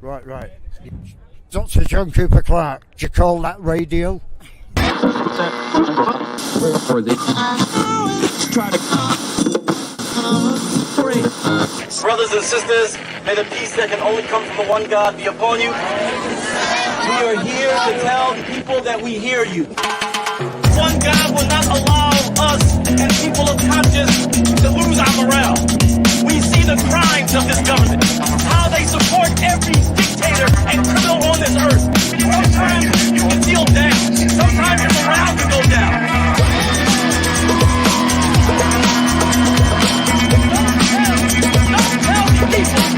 Right. Dr. John Cooper Clarke, do you call that radio? Brothers and sisters, may the peace that can only come from the one God be upon you. We are here to tell the people that we hear you. One God will not allow us and people of conscience to lose our morale. We see the crimes of this government, how they support every dictator and criminal on this earth. Sometimes you can feel down. Sometimes your morale can go down. Don't tell the people,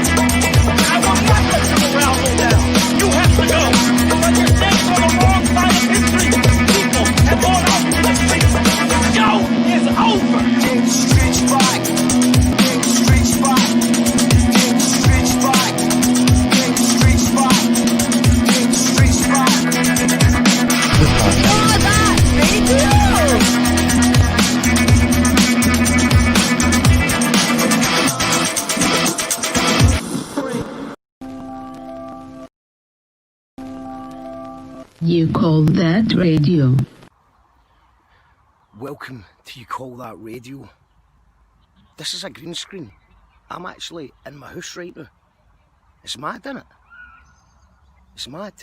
I will not let your morale go down. You have to go. But you're staying on the wrong side of history. People have gone out to the streets. The show is over. Take the streets back. Take the streets back. Take the streets back. Take the streets back. Take the streets back. Oh, that radio! You call that radio? Welcome to You Call That Radio. This is a green screen. I'm actually in my house right now. It's mad, isn't it? It's mad.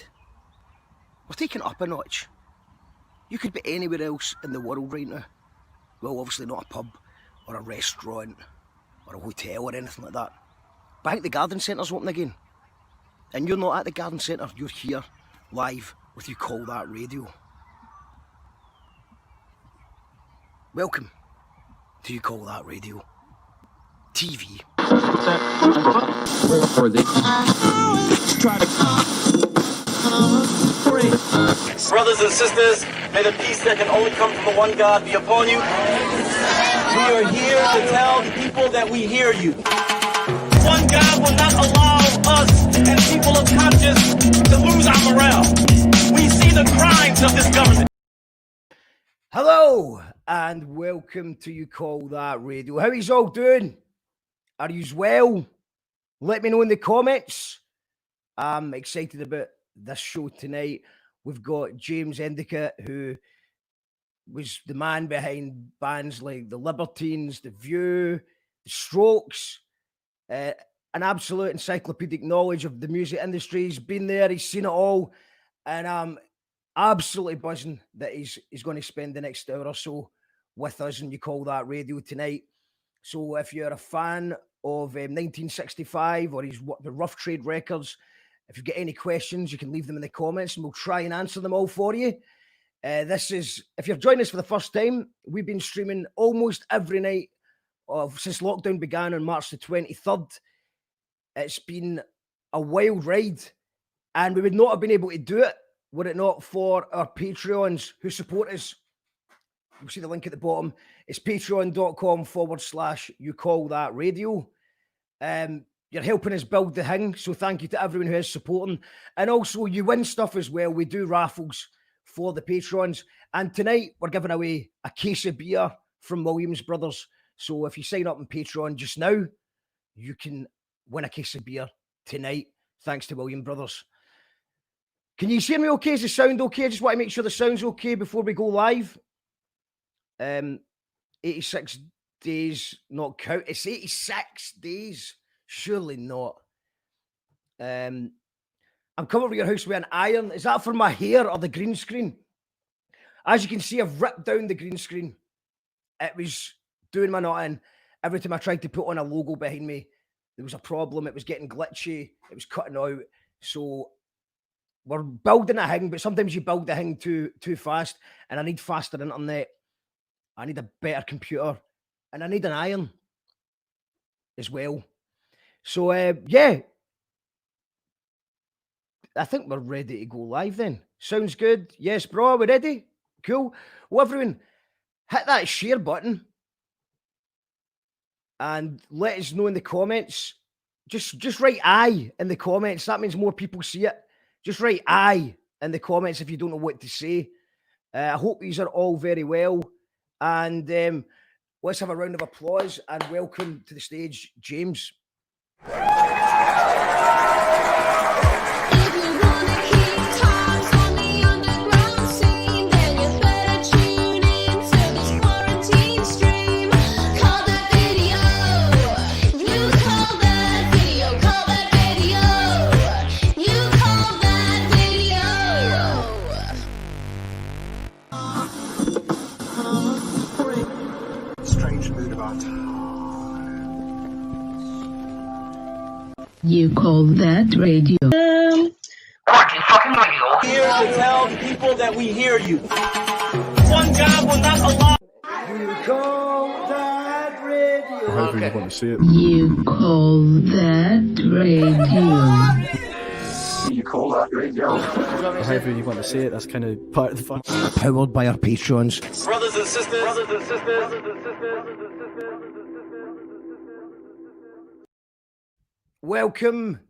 We're taking it up a notch. You could be anywhere else in the world right now. Well, obviously not a pub or a restaurant or a hotel or anything like that. But I think the garden centre's open again. And you're not at the garden centre, you're here, live, with You Call That Radio. Welcome to You Call That Radio. TV. Brothers and sisters, may the peace that can only come from the one God be upon you. We are here to tell the people that we hear you. One God will not allow us and people of conscience to lose our morale. We see the crimes of this government. Hello and welcome to You Call That Radio. How is all doing? Are you well? Let me know in the comments. I'm excited about this show tonight. We've got James Endeacott, who was the man behind bands like The Libertines, The View, The Strokes, an absolute encyclopedic knowledge of the music industry. He's been there, he's seen it all, and I'm absolutely buzzing that he's going to spend the next hour or so with us and You Call That Radio tonight. So if you're a fan of 1965 or the Rough Trade records, if you've got any questions, you can leave them in the comments and we'll try and answer them all for you. If you're joining us for the first time, we've been streaming almost every night since lockdown began on March the 23rd. It's been a wild ride, and we would not have been able to do it were it not for our Patreons who support us. You'll see the link at the bottom. It's patreon.com/You Call That Radio. You're helping us build the thing, so thank you to everyone who is supporting. And also, you win stuff as well. We do raffles for the Patrons. And tonight, we're giving away a case of beer from Williams Brothers. So if you sign up on Patreon just now, you can win a case of beer tonight, thanks to Williams Brothers. Can you hear me okay? Is the sound okay? I just want to make sure the sound's okay before we go live. 86 days not count. It's 86 days. Surely not. I'm coming over your house with an iron. Is that for my hair or the green screen? As you can see, I've ripped down the green screen. It was doing my nothing. Every time I tried to put on a logo behind me, there was a problem. It was getting glitchy. It was cutting out. So we're building a thing, but sometimes you build the thing too fast, and I need faster internet. I need a better computer, and I need an iron as well. So, yeah, I think we're ready to go live then. Sounds good. Yes, bro, are we ready? Cool. Well, everyone, hit that share button and let us know in the comments. Just write I in the comments. That means more people see it. Just write I in the comments if you don't know what to say. I hope these are all very well. And let's have a round of applause and welcome to the stage, James. You call that radio? Here to tell the people that we hear you. One God will not allow. You call that radio. However you want to see it. You call that radio? However you want to see it, that's kind of part of the fun. Powered by our patrons. Brothers and sisters. Welcome.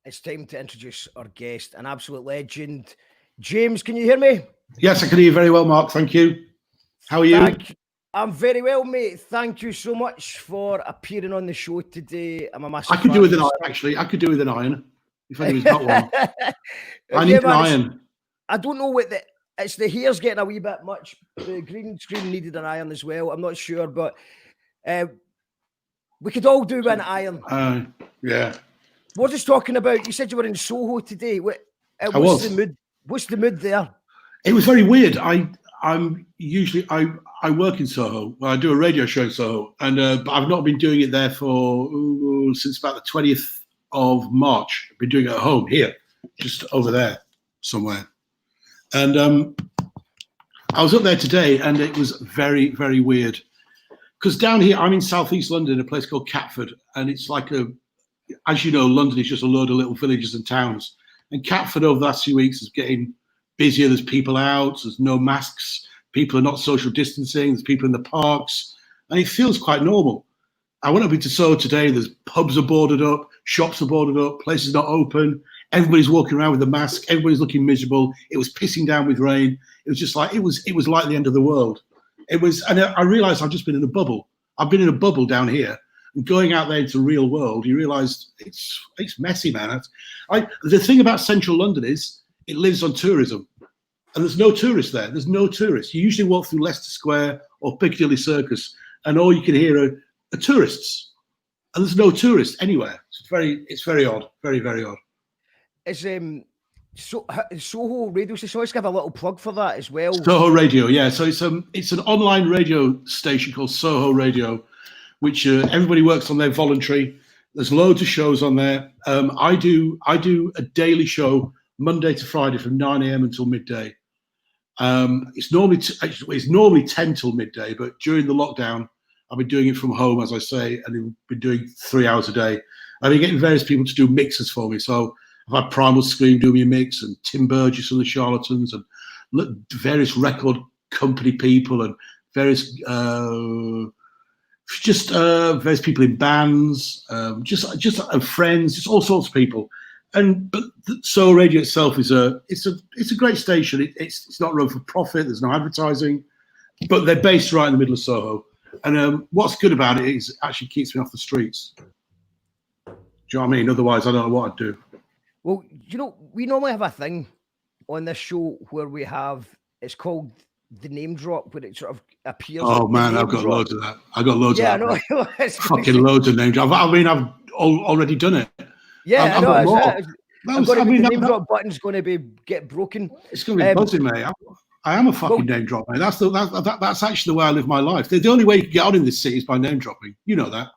It's time to introduce our guest, an absolute legend. James, can you hear me? Yes, I can hear you very well, Mark. Thank you. How are you? I'm very well, mate. Thank you so much for appearing on the show today. I'm a massive I could do fan with an of iron, actually. I could do with an iron. If anyone's got one. I need Yeah, an man, iron. I don't know what it's the hair's getting a wee bit much. The green screen needed an iron as well. I'm not sure, but we could all do with an iron. Yeah. We're just talking about, you said you were in Soho today. What's was. the mood? What's the mood there? It was very weird. I'm usually I work in Soho. Well, I do a radio show in Soho, and but I've not been doing it there for since about the 20th of March. I've been doing it at home here, just over there somewhere. And I was up there today, and it was very, very weird. Because down here, I'm in southeast London, a place called Catford, and it's like as you know, London is just a load of little villages and towns. And Catford over the last few weeks is getting busier. There's people out, there's no masks, people are not social distancing, there's people in the parks, and it feels quite normal. I went up into Soho today, there's pubs are boarded up, shops are boarded up, places not open, everybody's walking around with a mask, everybody's looking miserable. It was pissing down with rain. It was just like, it was like the end of the world. It was, and I realized I've just been in a bubble. I've been in a bubble down here. And going out there into the real world, you realise it's messy, man. The thing about central London is it lives on tourism. And there's no tourists there. There's no tourists. You usually walk through Leicester Square or Piccadilly Circus, and all you can hear are tourists. And there's no tourists anywhere. It's very odd. Very, very odd. Is Soho radio station? Let's give a little plug for that as well. Soho Radio, yeah. So it's an online radio station called Soho Radio, which everybody works on there voluntary. There's loads of shows on there. I do a daily show Monday to Friday from 9 a.m. until midday. It's normally 10 till midday, but during the lockdown, I've been doing it from home, as I say, and I've been doing 3 hours a day. I've been getting various people to do mixes for me. So I've had Primal Scream do me a mix, and Tim Burgess and the Charlatans, and various record company people, and various various people in bands, just friends, just all sorts of people. But Soho Radio itself is a great station. It's not run for profit. There's no advertising, but they're based right in the middle of Soho. And what's good about it is it actually keeps me off the streets. Do you know what I mean? Otherwise, I don't know what I'd do. Well, we normally have a thing on this show where it's called the name drop, where it sort of appears. Oh man, I've got loads of that. I got loads of that. Yeah, I know. Fucking loads of name drop. I mean, I've already done it. Yeah, the name drop drop button's going to get broken. It's going to be buzzing, mate. I am a fucking name drop, mate. That's actually the way I live my life. The only way you can get on in this city is by name dropping. You know that.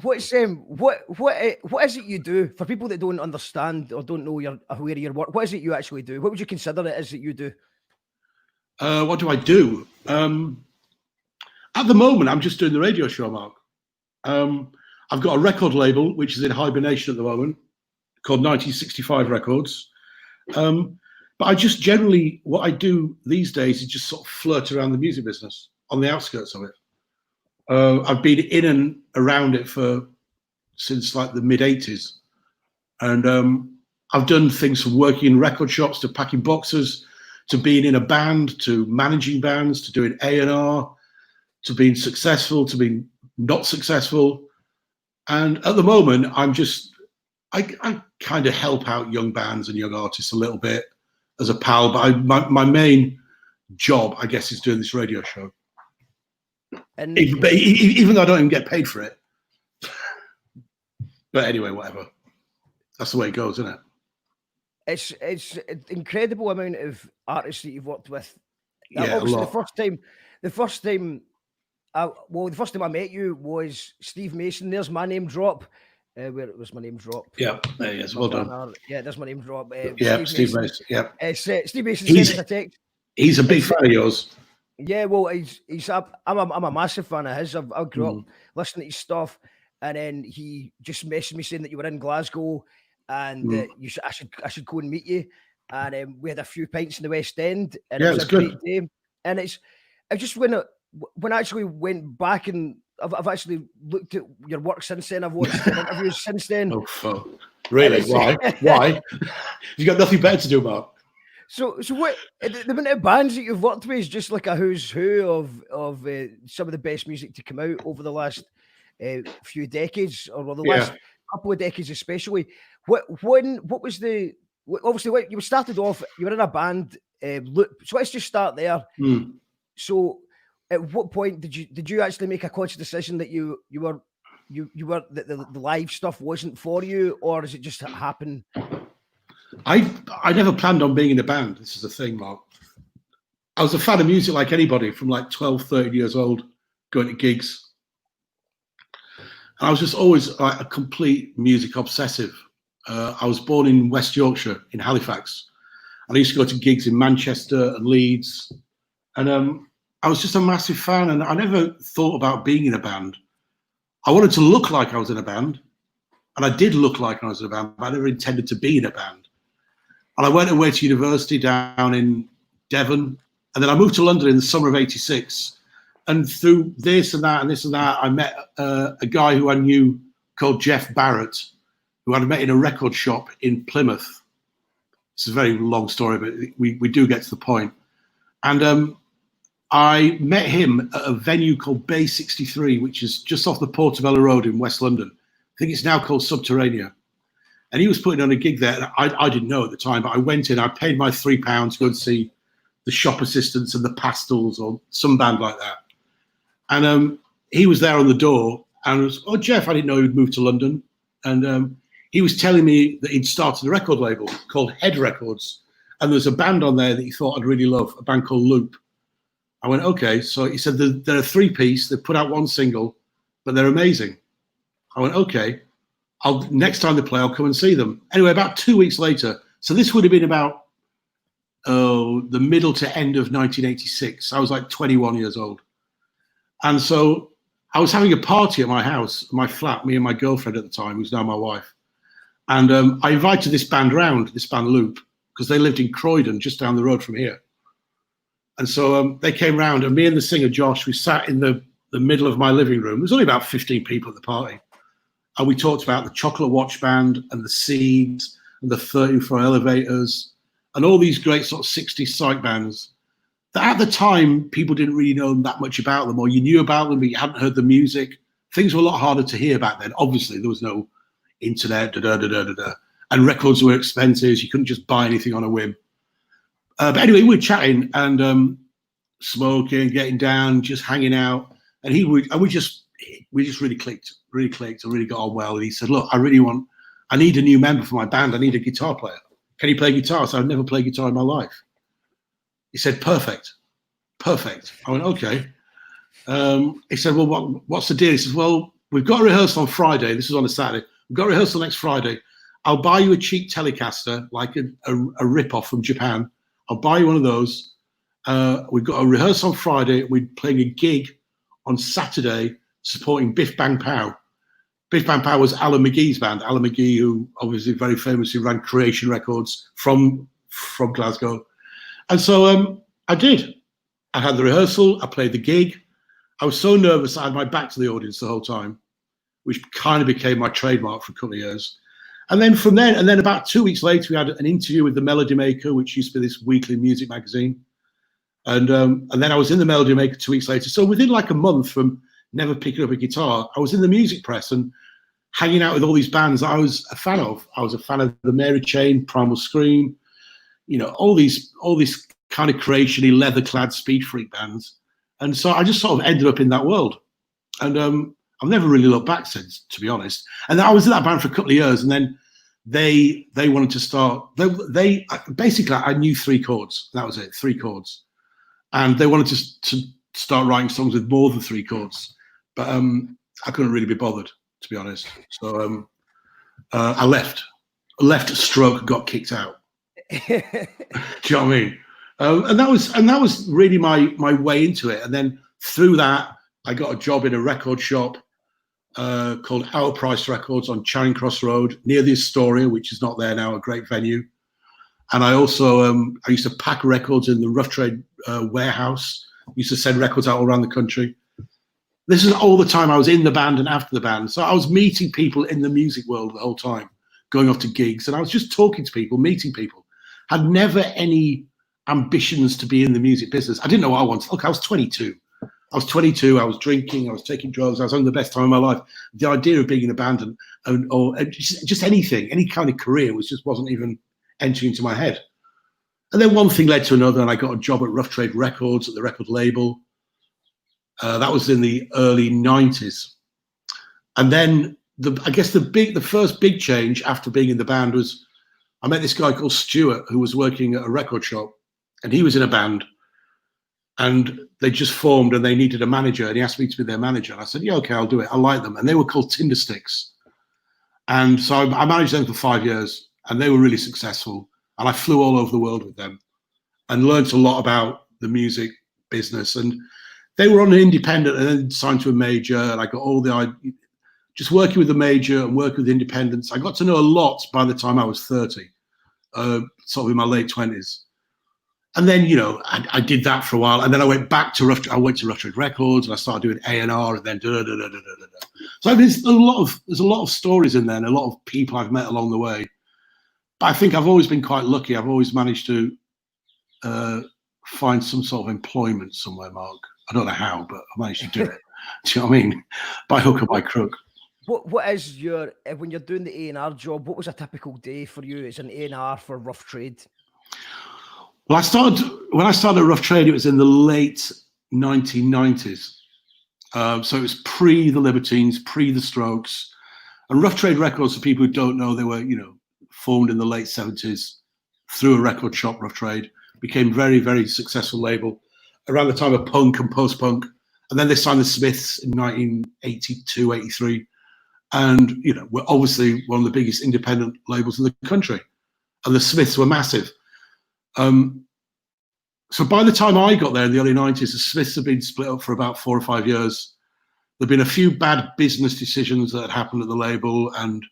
What is it you do for people that don't understand or don't know where your work? What is it you actually do? What would you consider it is that you do? What do I do? At the moment, I'm just doing the radio show, Mark. I've got a record label which is in hibernation at the moment, called 1965 Records. But I just generally, what I do these days is just sort of flirt around the music business on the outskirts of it. I've been in and around it since like the mid 80s. And I've done things from working in record shops to packing boxes, to being in a band, to managing bands, to doing A&R, to being successful, to being not successful. And at the moment, I kind of help out young bands and young artists a little bit as a pal, but my main job, I guess, is doing this radio show. And even though I don't even get paid for it. But anyway, whatever. That's the way it goes, isn't it? It's an incredible amount of artists that you've worked with. Yeah, obviously, a lot. the first time Well, the first time I met you was Steve Mason. There's my name drop. Where it was my name drop? Yeah, there he is. Well done. Yeah, there's my name drop. Yeah, Steve Mason. Yeah, Steve Mason sent us a text. He's a big fan of yours. Yeah, well, I'm a massive fan of his. I grew up listening to his stuff, and then he just messaged me saying that you were in Glasgow, and I should go and meet you. And we had a few pints in the West End, and it was a great day. And I just when I actually went back and I've actually looked at your work since then. I've watched your interviews since then. Oh, fuck. Really? Why? Why? You got nothing better to do, Mark. So what the amount of bands that you've worked with is just like a who's who of some of the best music to come out over the last few decades, or the last couple of decades especially. What was the obviously when you started off, you were in a band Loop. So let's just start there. So at what point did you actually make a conscious decision that you were the live stuff wasn't for you, or does it just happen? I never planned on being in a band. This is the thing, Mark. I was a fan of music like anybody from like 12, 13 years old, going to gigs. And I was just always like a complete music obsessive. I was born in West Yorkshire, in Halifax. And I used to go to gigs in Manchester and Leeds. And I was just a massive fan. And I never thought about being in a band. I wanted to look like I was in a band. And I did look like I was in a band, but I never intended to be in a band. And I went away to university down in Devon. And then I moved to London in the summer of '86. And through this and that and this and that, I met a guy who I knew called Jeff Barrett, who I'd met in a record shop in Plymouth. It's a very long story, but we do get to the point. And I met him at a venue called Bay 63, which is just off the Portobello Road in West London. I think it's now called Subterranea. And he was putting on a gig there. I didn't know at the time, but I went in. I paid my £3 to go and see the Shop Assistants and the Pastels or some band like that. And he was there on the door. And I was, Jeff, I didn't know he'd moved to London. And he was telling me that he'd started a record label called Head Records. And there's a band on there that he thought I'd really love, a band called Loop. I went, okay. So he said, they're a 3-piece. They've put out one single, but they're amazing. I went, okay. Next time they play, I'll come and see them. Anyway, about 2 weeks later, so this would have been about the middle to end of 1986. I was like 21 years old. And so I was having a party at my house, my flat, me and my girlfriend at the time, who's now my wife. And I invited this band round, this band Loop, because they lived in Croydon, just down the road from here. And so they came round, and me and the singer, Josh, we sat in the middle of my living room. There was only about 15 people at the party. And we talked about the Chocolate Watch Band and the Seeds and the 34 Elevators and all these great sort of 60s psych bands that at the time people didn't really know that much about them, or you knew about them but you hadn't heard the music. Things were a lot harder to hear back then. Obviously, there was no internet, and records were expensive. You couldn't just buy anything on a whim. But anyway, we were chatting and smoking, getting down, just hanging out, and we just really clicked and really got on well. And he said, look, I need a new member for my band. I need a guitar player. Can you play guitar? So I've never played guitar in my life. He said, perfect. I went, okay. He said, well, what's the deal? He says, well, we've got a rehearsal on Friday. This is on a Saturday. We've got a rehearsal next Friday. I'll buy you a cheap Telecaster, like a rip-off from Japan. I'll buy you one of those. We've got a rehearsal on Friday. We're playing a gig on Saturday supporting Biff Bang Pow. Biff Bang Pow was Alan McGee's band. Alan McGee, who obviously very famously ran Creation Records from Glasgow. And so I did. I had the rehearsal. I played the gig. I was so nervous I had my back to the audience the whole time, which kind of became my trademark for a couple of years. And then from then, and then about 2 weeks later, we had an interview with the Melody Maker, which used to be this weekly music magazine. And then I was in the Melody Maker 2 weeks later. So within like a month from never picking up a guitar, I was in the music press and hanging out with all these bands I was a fan of. I was a fan of the Mary Chain, Primal Scream, all these kind of creation-y, leather-clad speed freak bands. And so I just sort of ended up in that world. And I've never really looked back since, to be honest. And I was in that band for a couple of years, and then they wanted to start. They basically, I knew 3 chords. That was it, 3 chords. And they wanted to start writing songs with more than 3 chords, but I couldn't really be bothered, to be honest. So I left. Stroke, got kicked out. Do you know what I mean? And that was really my way into it. And then through that, I got a job in a record shop called Our Price Records on Charing Cross Road near the Astoria, which is not there now, a great venue. And I also I used to pack records in the Rough Trade warehouse. I used to send records out all around the country. This is all the time I was in the band and after the band. So I was meeting people in the music world the whole time, going off to gigs, and I was just talking to people, meeting people. Had never any ambitions to be in the music business. I didn't know what I wanted. Look, I was 22. I was drinking, I was taking drugs, I was having the best time of my life. The idea of being in a band or just anything, any kind of career wasn't even entering into my head. And then one thing led to another, and I got a job at Rough Trade Records at the record label. That was in the early 90s. And then I guess the first big change after being in the band was I met this guy called Stuart who was working at a record shop, and he was in a band, and they just formed and they needed a manager, and he asked me to be their manager. And I said, yeah, okay, I'll do it. I like them. And they were called Tindersticks. And so I managed them for 5 years, and they were really successful. And I flew all over the world with them and learned a lot about the music business. And they were on an independent and then signed to a major. And I got all just working with the major and working with independents. I got to know a lot by the time I was 30, sort of in my late 20s. And then, I did that for a while. And then I went back to Rough Trade Records, and I started doing A&R, and then So there's a lot of stories in there and a lot of people I've met along the way. But I think I've always been quite lucky. I've always managed to find some sort of employment somewhere, Mark. I don't know how, but I managed to do it. Do you know what I mean? By hook or by crook. What is when you're doing the A&R job, what was a typical day for you as an A&R for Rough Trade? Well, when I started Rough Trade, it was in the late 1990s. So it was pre the Libertines, pre the Strokes. And Rough Trade Records, for people who don't know, they were, formed in the late 70s through a record shop, Rough Trade, became very, very successful label around the time of punk and post-punk. And then they signed the Smiths in 1982, 83. And, we're obviously one of the biggest independent labels in the country. And the Smiths were massive. So by the time I got there in the early 90s, the Smiths had been split up for about 4 or 5 years. There'd been a few bad business decisions that had happened at the label, and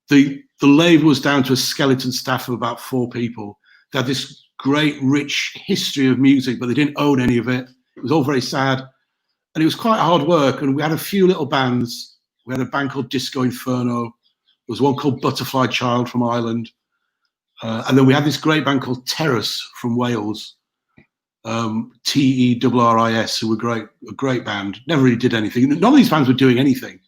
the label was down to a skeleton staff of about 4 people. They had this great, rich history of music, but they didn't own any of it. It was all very sad, and it was quite hard work. And we had a few little bands. We had a band called Disco Inferno. There was one called Butterfly Child from Ireland. And then we had this great band called Terrace from Wales, Terris, who were a great band. Never really did anything. None of these bands were doing anything.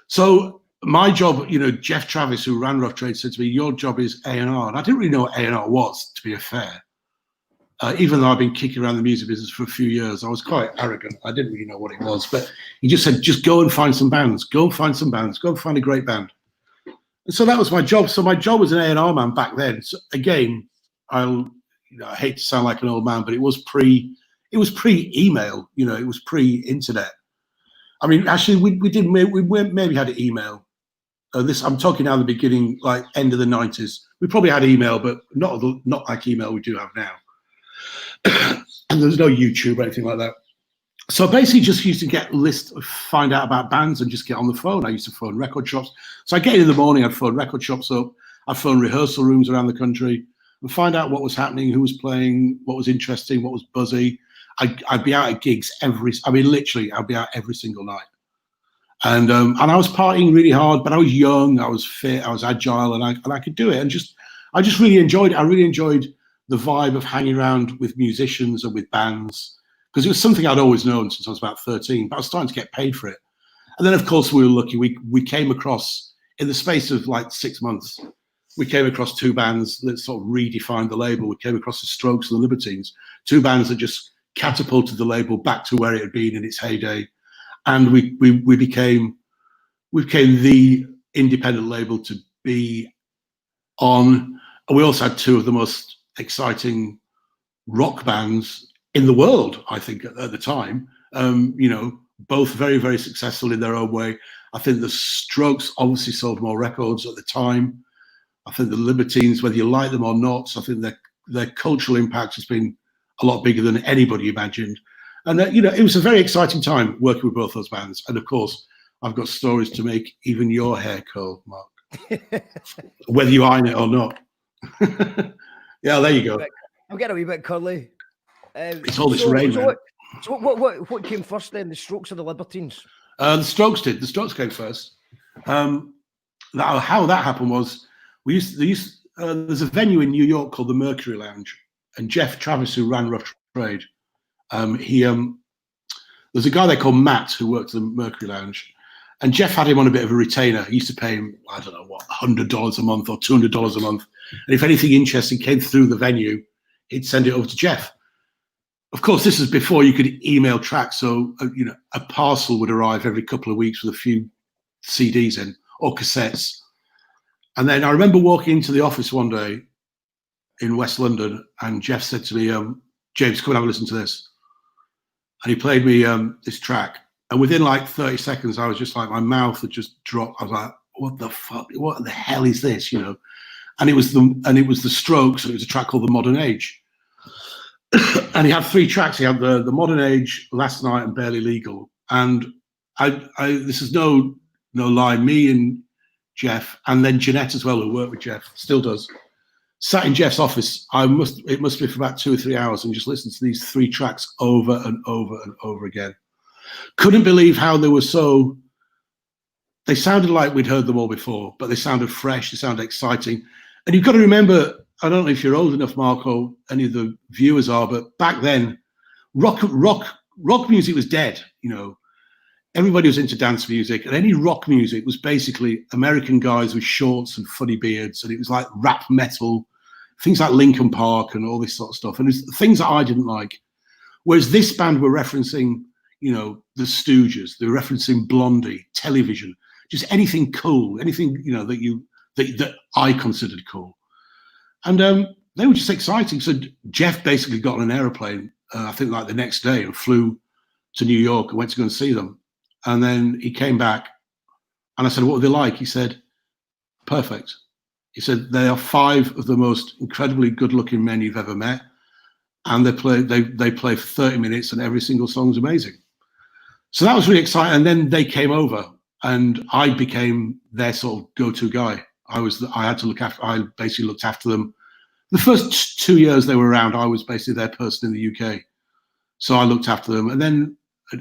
So my job, Jeff Travis, who ran Rough Trade, said to me, your job is A&R. And I didn't really know what A&R was, to be fair. Even though I've been kicking around the music business for a few years, I was quite arrogant. I didn't really know what it was. But he just said, just go and find some bands. Go and find some bands. Go and find a great band. And so that was my job. So my job was an A&R man back then. So again, I hate to sound like an old man, but it was pre-email. It was pre-internet. I mean, actually, we maybe had an email. I'm talking now the beginning, like end of the 90s. We probably had email, but not like email we do have now. And there's no YouTube or anything like that. So basically just used to get lists, find out about bands and just get on the phone. I used to phone record shops. So I get in the morning, I'd phone record shops up. I'd phone rehearsal rooms around the country and find out what was happening, who was playing, what was interesting, what was buzzy. I'd be out at gigs literally, I'd be out every single night. And I was partying really hard, but I was young, I was fit, I was agile, and I could do it. And I just really enjoyed it. I really enjoyed the vibe of hanging around with musicians and with bands, because it was something I'd always known since I was about 13, but I was starting to get paid for it. And then, of course, we were lucky. We came across, in the space of like 6 months, we came across 2 bands that sort of redefined the label. We came across the Strokes and the Libertines, 2 bands that just catapulted the label back to where it had been in its heyday. And we became the independent label to be on. And we also had 2 of the most exciting rock bands in the world, I think, at the time. You know, both very, very successful in their own way. I think the Strokes obviously sold more records at the time. I think the Libertines, whether you like them or not, I think their cultural impact has been a lot bigger than anybody imagined. And you know, it was a very exciting time working with both those bands. And of course, I've got stories to make even your hair curl, Mark, whether you iron it or not. Yeah, there you go. I'm getting a wee bit curly. It's all this rain, man. So what came first then, the Strokes or the Libertines? The Strokes did. The Strokes came first. How that happened was there's a venue in New York called the Mercury Lounge, and Jeff Travis, who ran Rough Trade, there's a guy there called Matt who worked at the Mercury Lounge, and Jeff had him on a bit of a retainer. He used to pay him, I don't know what, $100 a month or $200 a month, and if anything interesting came through the venue, he'd send it over to Jeff. Of course, this is before you could email tracks, so you know, a parcel would arrive every couple of weeks with a few CDs in or cassettes. And then I remember walking into the office one day in West London, and Jeff said to me, "James, come and have a listen to this." And he played me this track, and within like 30 seconds, I was just like, my mouth had just dropped. I was like, "What the fuck? What the hell is this?" You know. And it was the Strokes, and it was a track called "The Modern Age." And he had 3 tracks. He had the Modern Age, Last Night, and Barely Legal. And I this is no lie. Me and Jeff, and then Jeanette as well, who worked with Jeff, still does, sat in Jeff's office. It must be for about 2 or 3 hours, and just listened to these 3 tracks over and over and over again. Couldn't believe how they were so. They sounded like we'd heard them all before, but they sounded fresh. They sounded exciting. And you've got to remember, I don't know if you're old enough, Mark, or any of the viewers are, but back then, rock music was dead. You know, everybody was into dance music, and any rock music was basically American guys with shorts and funny beards, and it was like rap metal, things like Linkin Park and all this sort of stuff, and it's things that I didn't like. Whereas this band were referencing, you know, the Stooges, they were referencing Blondie, Television, just anything cool, anything, you know, that I considered cool. And they were just exciting. So Jeff basically got on an aeroplane, I think like the next day, and flew to New York and went to go and see them. And then he came back, and I said, "What were they like?" He said, "Perfect." He said, "They are 5 of the most incredibly good-looking men you've ever met, and they play for 30 minutes, and every single song's amazing." So that was really exciting. And then they came over, and I became their sort of go-to guy. I basically looked after them. The first 2 years they were around, I was basically their person in the UK. So I looked after them. And then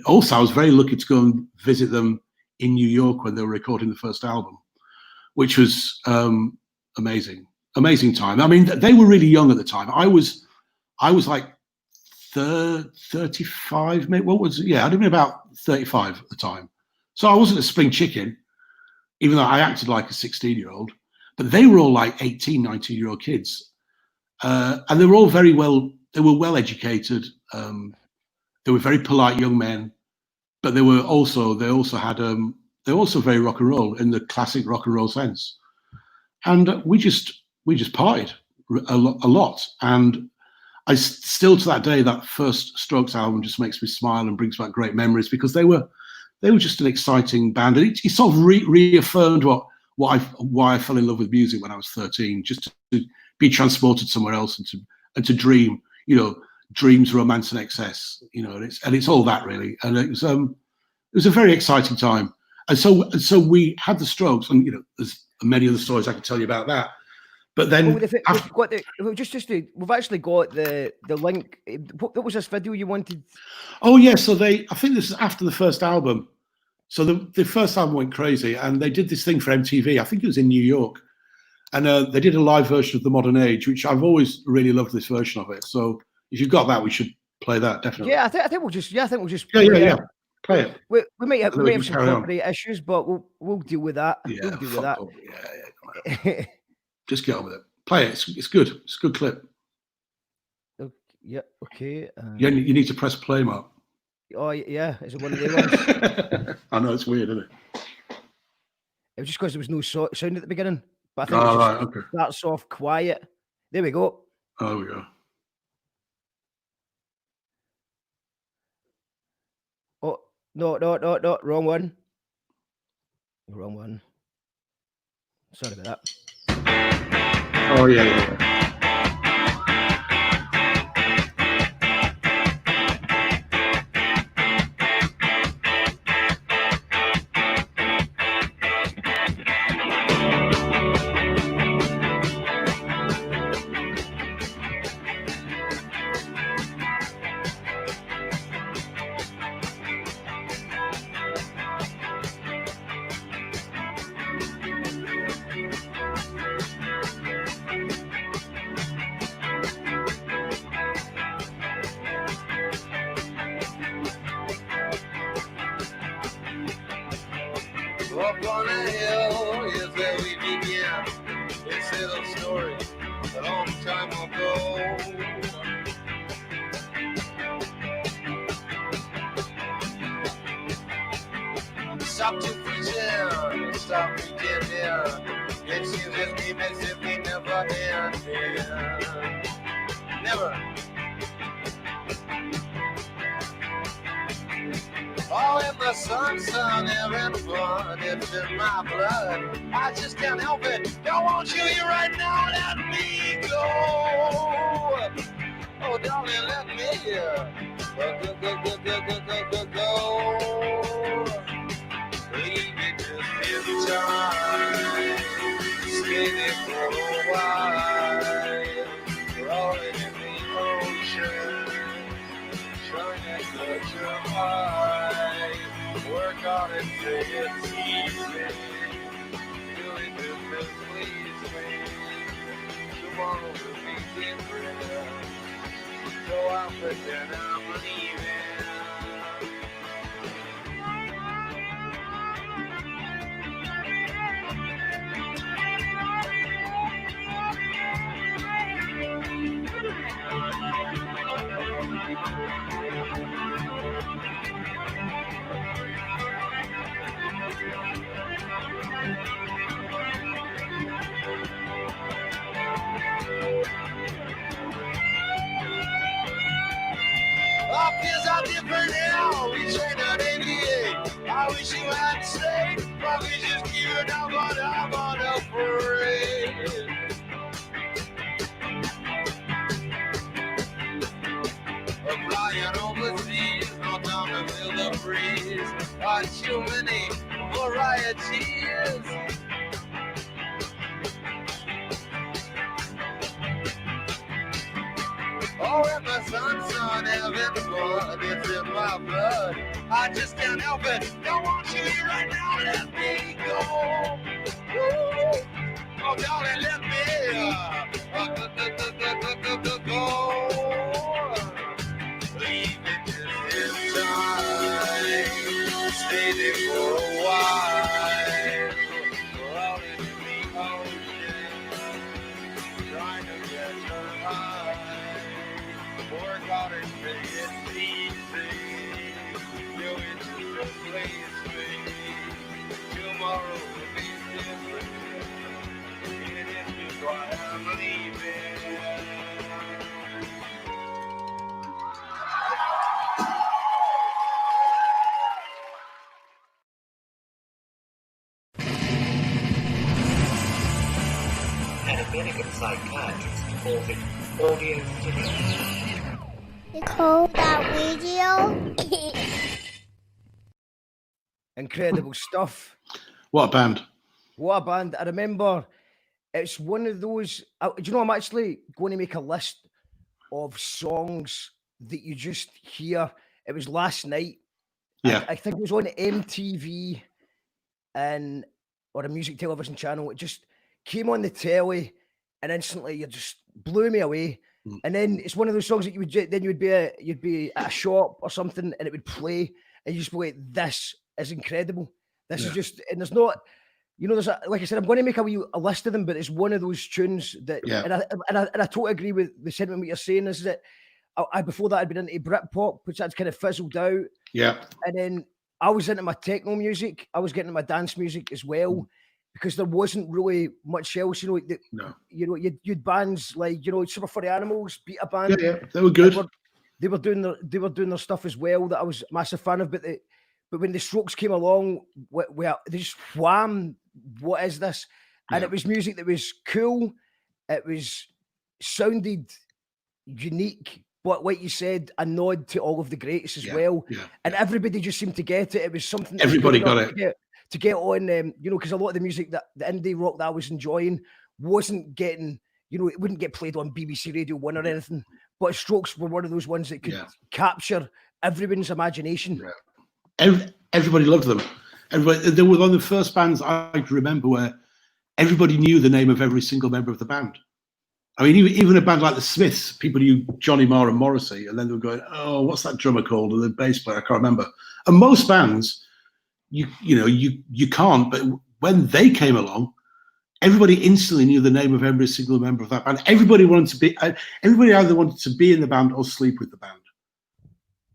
also I was very lucky to go and visit them in New York when they were recording the first album, which was amazing time. I mean, they were really young at the time. I was like 35, maybe. What was it? Yeah, I'd have been about 35 at the time. So I wasn't a spring chicken, even though I acted like a 16-year-old, but they were all like 18, 19-year-old kids. And they were all they were well educated. They were very polite young men, but they were also very rock and roll in the classic rock and roll sense. And we just partied a lot. And I still, to that day, that first Strokes album just makes me smile and brings back great memories, because they were just an exciting band. And it sort of reaffirmed why I fell in love with music when I was 13, just to be transported somewhere else and to dream, you know, dreams, romance, and excess, you know, and it's all that really. And it was a very exciting time. And so we had the Strokes, and you know, there's many other stories I could tell you about that. But then we've actually got the link. What was this video you wanted? Oh yeah, so I think this is after the first album. So the first album went crazy, and they did this thing for MTV. I think it was in New York, and they did a live version of The Modern Age, which I've always really loved this version of it. So if you've got that, we should play that definitely. Yeah, I think we'll just play it. We might have some copyright issues, but we'll deal with that. Yeah, we'll deal with that. Yeah. Just get on with it. Play it. It's good. It's a good clip. Yeah. Okay. You need to press play, Mark. Oh yeah, is it one of the ones? I know, it's weird, isn't it? It was just because there was no sound at the beginning, but I think it starts off quiet. There we go. Oh, we go. No, wrong one. Wrong one. Sorry about that. Oh yeah. Up on a hill is where we begin. It's a little story a long time ago. Stop to pretend, stop pretending. It seems as deep as if we never ended. Never. Oh, in the sun, having fun, it's in my blood. I just can't help it. Don't want you here right now, let me go. Oh, darling, let me go. Leave me just in time. Stay there for a while. Rolling in the ocean. Trying to touch your mind. Work on it till it's easy. Do it just to please me. Tomorrow will be different. So I'll pretend I'm leaving. Our fears are different now. We trained at 88. I wish you had stayed. Probably just keep it down, but I'm unafraid. Of flying overseas, no time to feel the breeze. Too many varieties. Oh, in the sun, having fun, it's in my blood. I just can't help it. Don't want you here right now, let me go. Woo. Oh, darling, let me go. Leave it just in time. Stay there for a while. Rolling in the ocean. Trying to get her high. Work on it till it's easy. Do it to please me. Tomorrow will be different. It is just why I'm leaving. An Endeacott psychiatrist calls it audio stimulation. You call that radio? Incredible stuff. What a band. What a band. I remember it's one of those. Do you know, I'm actually going to make a list of songs that you just hear. It was last night. Yeah. I think it was on MTV or a music television channel. It just came on the telly and instantly you just blew me away. And then it's one of those songs that you'd be at a shop or something and it would play and you just be like, this is incredible. This is just, and there's not, you know, like I said, I'm going to make a list of them, but it's one of those tunes that, and I totally agree with the sentiment what you're saying is that before that I'd been into Britpop, which had kind of fizzled out. Yeah. And then I was into my techno music. I was getting into my dance music as well. Because there wasn't really much else, you know. You'd bands like, you know, Super Furry Animals, Beta Band. Yeah, they were good. They were doing their stuff as well that I was a massive fan of. But But when the Strokes came along, well, they just wham, what is this? And Yeah. it was music that was cool. It was sounded unique, but like you said, a nod to all of the greats as well. Yeah. And everybody just seemed to get it. It was something that was Everybody good got enough it. to get on, you know, because a lot of the music that the indie rock that I was enjoying wasn't getting, you know, it wouldn't get played on BBC Radio 1 or anything. But Strokes were one of those ones that could capture everyone's imagination. Yeah. Everybody loved them. Everybody, they were one of the first bands I can remember where everybody knew the name of every single member of the band. I mean, even a band like the Smiths, people knew Johnny Marr and Morrissey, and then they were going, "Oh, what's that drummer called?" And the bass player, I can't remember. And most bands, you can't. But when they came along, everybody instantly knew the name of every single member of that band. Everybody either wanted to be in the band or sleep with the band.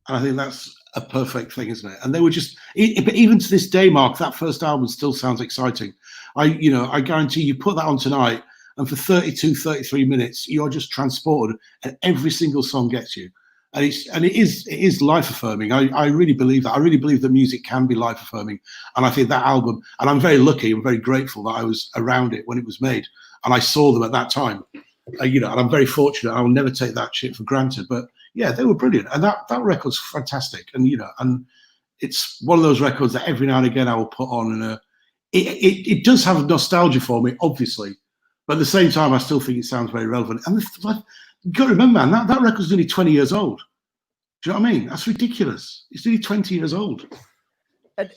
And I think that's a perfect thing, isn't it? And they were just, but even to this day, Mark, that first album still sounds exciting. I guarantee you put that on tonight, and for 32, 33 minutes, you're just transported, and every single song gets you. And it is life affirming. I really believe that. I really believe that music can be life affirming. And I think that album, and I'm very lucky and very grateful that I was around it when it was made, and I saw them at that time. And I'm very fortunate. I'll never take that shit for granted. But yeah, they were brilliant, and that record's fantastic. And and it's one of those records that every now and again I will put on, and it does have nostalgia for me, obviously, but at the same time I still think it sounds very relevant. And you've got to remember, man, that record's nearly 20 years old. Do you know what I mean? That's ridiculous. It's nearly 20 years old. And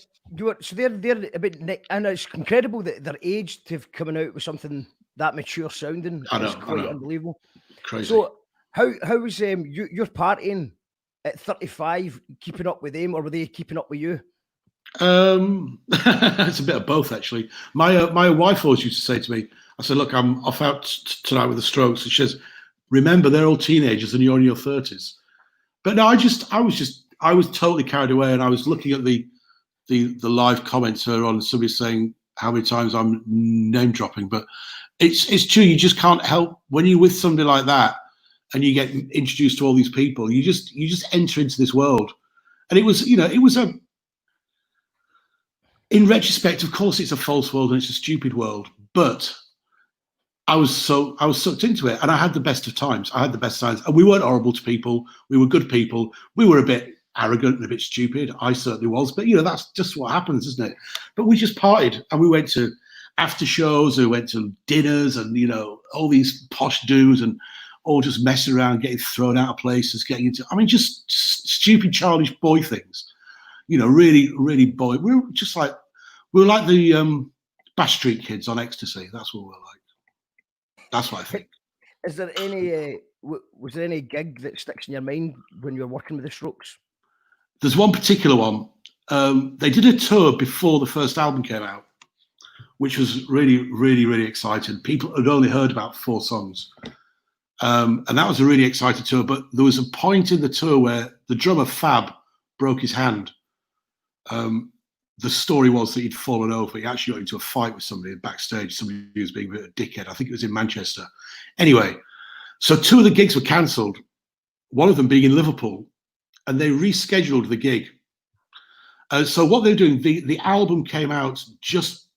so they're a bit, and it's incredible that their age to have coming out with something that mature sounding. It's quite unbelievable. Crazy. So how was your partying at 35 keeping up with them, or were they keeping up with you? It's a bit of both, actually. My wife always used to say to me, I said, "Look, I'm off out tonight with the Strokes." And she says, "Remember, they're all teenagers and you're in your 30s." But no, I was totally carried away, and I was looking at the live comments earlier on, somebody saying how many times I'm name dropping, but it's true. You just can't help when you're with somebody like that and you get introduced to all these people. You just enter into this world, and it was in retrospect, of course, it's a false world and it's a stupid world, but I was sucked into it, and I had the best of times. I had the best times, and we weren't horrible to people. We were good people. We were a bit arrogant and a bit stupid. I certainly was, but that's just what happens, isn't it? But we just partied, and we went to after shows, we went to dinners, and all these posh dudes, and all just messing around, getting thrown out of places, getting into, just stupid, childish boy things. Really, really boy. We were like the Bash Street Kids on ecstasy. That's what we were like. That's what I think. Is there any was there any gig that sticks in your mind when you were working with the Strokes? There's one particular one. They did a tour before the first album came out, which was really, really, really exciting. People had only heard about 4 songs. And that was a really exciting tour. But there was a point in the tour where the drummer Fab broke his hand. The story was that he'd fallen over. He actually got into a fight with somebody backstage. Somebody who was being a bit of a dickhead. I think it was in Manchester. Anyway, so 2 of the gigs were cancelled, one of them being in Liverpool, and they rescheduled the gig. So what they're doing, the album came out just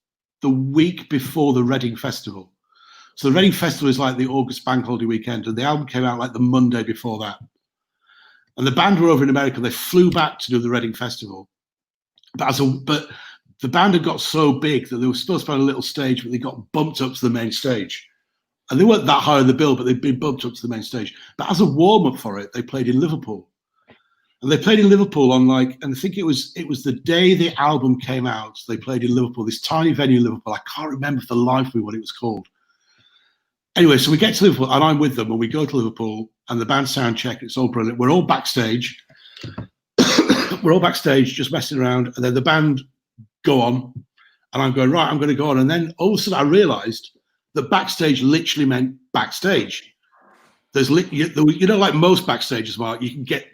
the week before the Reading Festival. So the Reading Festival is like the August bank holiday weekend, and the album came out like the Monday before that. And the band were over in America. They flew back to do the Reading Festival. But the band had got so big that they were supposed to be on a little stage, but they got bumped up to the main stage. And they weren't that high on the bill, but they'd been bumped up to the main stage. But as a warm-up for it, they played in Liverpool. And they played in Liverpool on and I think it was the day the album came out, they played in Liverpool, this tiny venue in Liverpool. I can't remember for the life of me what it was called. Anyway, so we get to Liverpool, and I'm with them, and we go to Liverpool, and the band sound check, it's all brilliant. We're all backstage. We're all backstage just messing around, and then the band go on, and I'm going, right, I'm going to go on. And then all of a sudden I realized that backstage literally meant backstage. There's like most backstages, Mark, you can get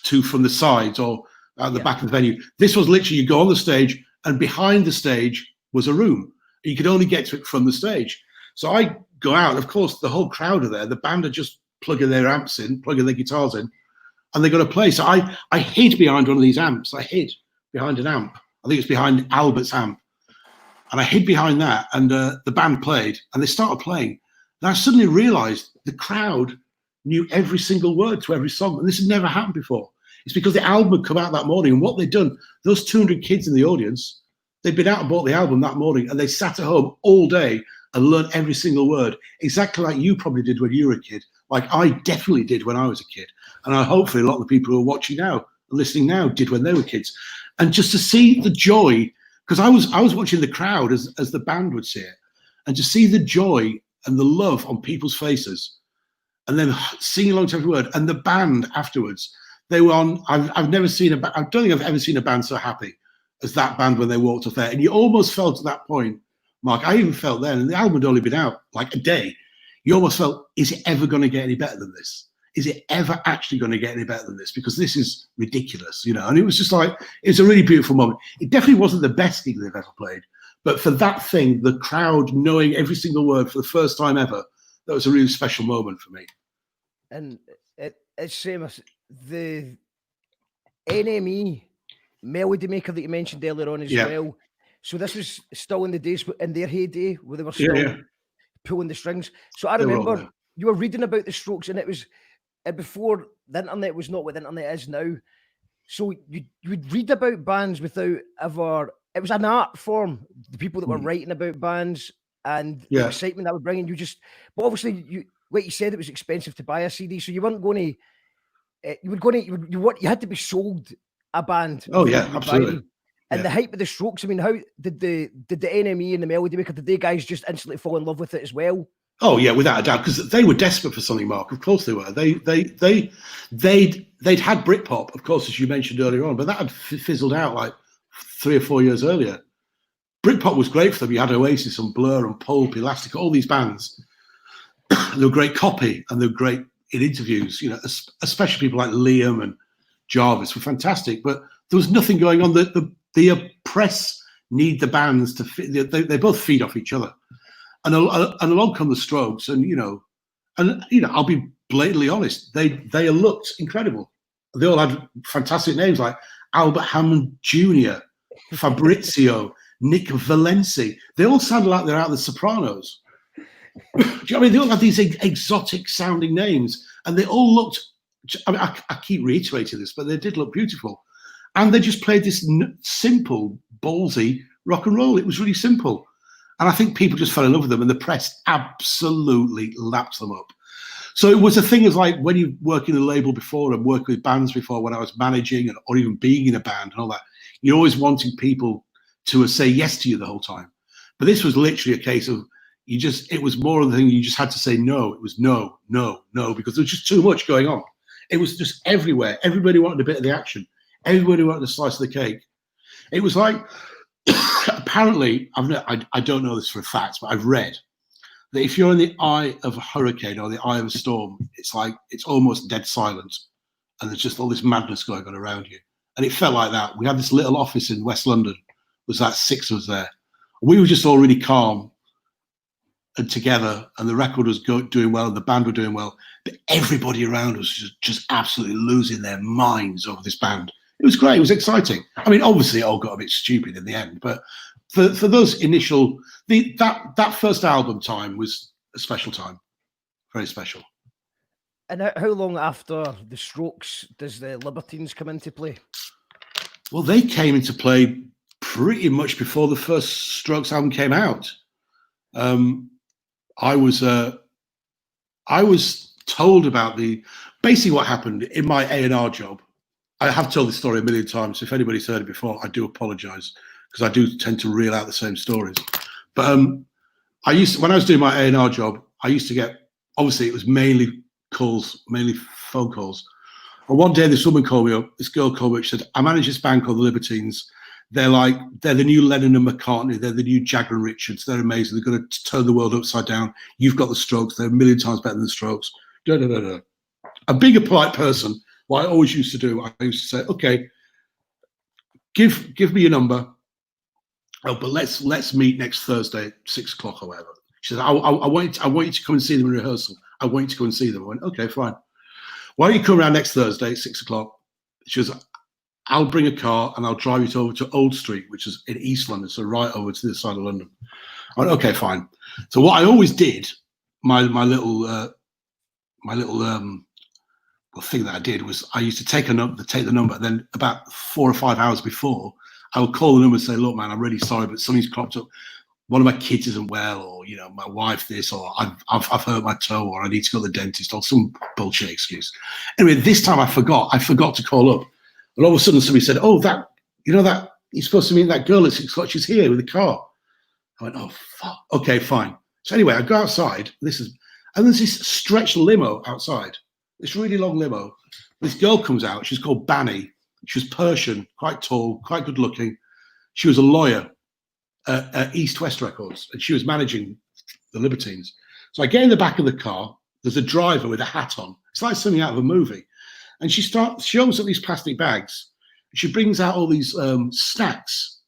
to from the sides or at the back of the venue. This was literally, you go on the stage, and behind the stage was a room. You could only get to it from the stage. So I go out, of course, the whole crowd are there. The band are just plugging their amps in, plugging their guitars in, and they're going to play. So I hid behind one of these amps. I hid behind an amp. I think it's behind Albert's amp. And I hid behind that, and the band played, and they started playing. And I suddenly realized the crowd knew every single word to every song, and this had never happened before. It's because the album had come out that morning, and what they'd done, those 200 kids in the audience, they'd been out and bought the album that morning, and they sat at home all day and learned every single word, exactly like you probably did when you were a kid, like I definitely did when I was a kid. And hopefully a lot of the people who are watching now, listening now, did when they were kids. And just to see the joy, because I was watching the crowd as the band would see it, and to see the joy and the love on people's faces, and then singing along to every word, and the band afterwards, they were on. I've never seen I don't think I've ever seen a band so happy as that band when they walked off there. And you almost felt at that point, Mark, I even felt then, and the album had only been out like a day. You almost felt, is it ever going to get any better than this? Is it ever actually going to get any better than this? Because this is ridiculous, you know. And it was just like, it was a really beautiful moment. It definitely wasn't the best gig they've ever played, but for that thing, the crowd knowing every single word for the first time ever, that was a really special moment for me. And it's same as the NME Melody Maker that you mentioned earlier on as well. So this was still in the days in their heyday where they were still pulling the strings. So I remember you were reading about the Strokes, and it was before the internet was not what the internet is now. So you would read about bands without ever. It was an art form. The people that were writing about bands and the excitement that would bring in. But obviously like you said, it was expensive to buy a CD, so you weren't going to. You had to be sold a band. Oh yeah, absolutely. And the hype of the Strokes. I mean, how did the NME and the Melody Maker? Did they guys just instantly fall in love with it as well? Oh yeah, without a doubt, because they were desperate for something, Mark. Of course they were. They'd had Britpop, of course, as you mentioned earlier on, but that had fizzled out like 3 or 4 years earlier. Britpop was great for them. You had Oasis and Blur and Pulp, Elastic, all these bands. They were great copy, and they were great in interviews. You know, especially people like Liam and Jarvis were fantastic. But there was nothing going on. The press need the bands to fit. They both feed off each other. And along come the Strokes, and I'll be blatantly honest, they looked incredible. They all had fantastic names like Albert Hammond Jr., Fabrizio, Nick Valenci. They all sounded like they're out of The Sopranos. Do you know what I mean? They all had these exotic sounding names, and they all looked. I mean, I keep reiterating this, but they did look beautiful, and they just played this simple, ballsy rock and roll. It was really simple. And I think people just fell in love with them, and the press absolutely lapped them up. So it was a thing as like when you work in a label before and work with bands before, when I was managing or even being in a band and all that, you're always wanting people to say yes to you the whole time. But this was literally a case of it was more of the thing you just had to say no. It was no, no, no, because there was just too much going on. It was just everywhere. Everybody wanted a bit of the action. Everybody wanted a slice of the cake. It was like, apparently, I don't know this for a fact, but I've read that if you're in the eye of a hurricane or the eye of a storm, it's almost dead silent, and there's just all this madness going on around you. And it felt like that. We had this little office in West London. Was that 6 of us there? We were just all really calm and together, and the record was doing well, and the band were doing well, but everybody around us was just absolutely losing their minds over this band. It was great. It was exciting. I mean, obviously, it all got a bit stupid in the end, but for those initial, that first album time was a special time, very special. And how long after the Strokes does the Libertines come into play? Well, they came into play pretty much before the first Strokes album came out. I was told about basically what happened in my A&R job. I have told this story a million times. If anybody's heard it before, I do apologize, because I do tend to reel out the same stories. But when I was doing my A&R job, I used to get, obviously it was mainly phone calls. And one day this woman called me up, this girl called me up, she said, I manage this band called the Libertines. They're the new Lennon and McCartney. They're the new Jagger and Richards. They're amazing. They're going to turn the world upside down. You've got the Strokes. They're a million times better than the Strokes. Da, da, da, da. And being a polite person, what I always used to do, I used to say, okay, give me your number. Oh, but let's meet next Thursday at 6 o'clock or whatever. She said, I want you to come and see them in rehearsal. I want you to go and see them. I went, okay, fine. Why don't you come around next Thursday at 6 o'clock? She was, I'll bring a car and I'll drive it over to Old Street, which is in East London, so right over to the side of London. I went, okay, fine. So what I always did, my little thing that I did was I used to take the number, and then about 4 or 5 hours before, I would call the number and say, look, man, I'm really sorry, but something's cropped up. One of my kids isn't well, or my wife this, or I've hurt my toe, or I need to go to the dentist, or some bullshit excuse. Anyway, this time I forgot to call up, and all of a sudden somebody said, oh, that you're supposed to meet that girl at 6 o'clock. She's here with the car. I went, oh fuck. Okay, fine. So anyway, I go outside. And there's this stretched limo outside. This really long limo. This girl comes out. She's called Banny. She was Persian, quite tall, quite good looking. She was a lawyer at East West Records, and she was managing the Libertines. So I get in the back of the car. There's a driver with a hat on. It's like something out of a movie. And she opens up these plastic bags. She brings out all these snacks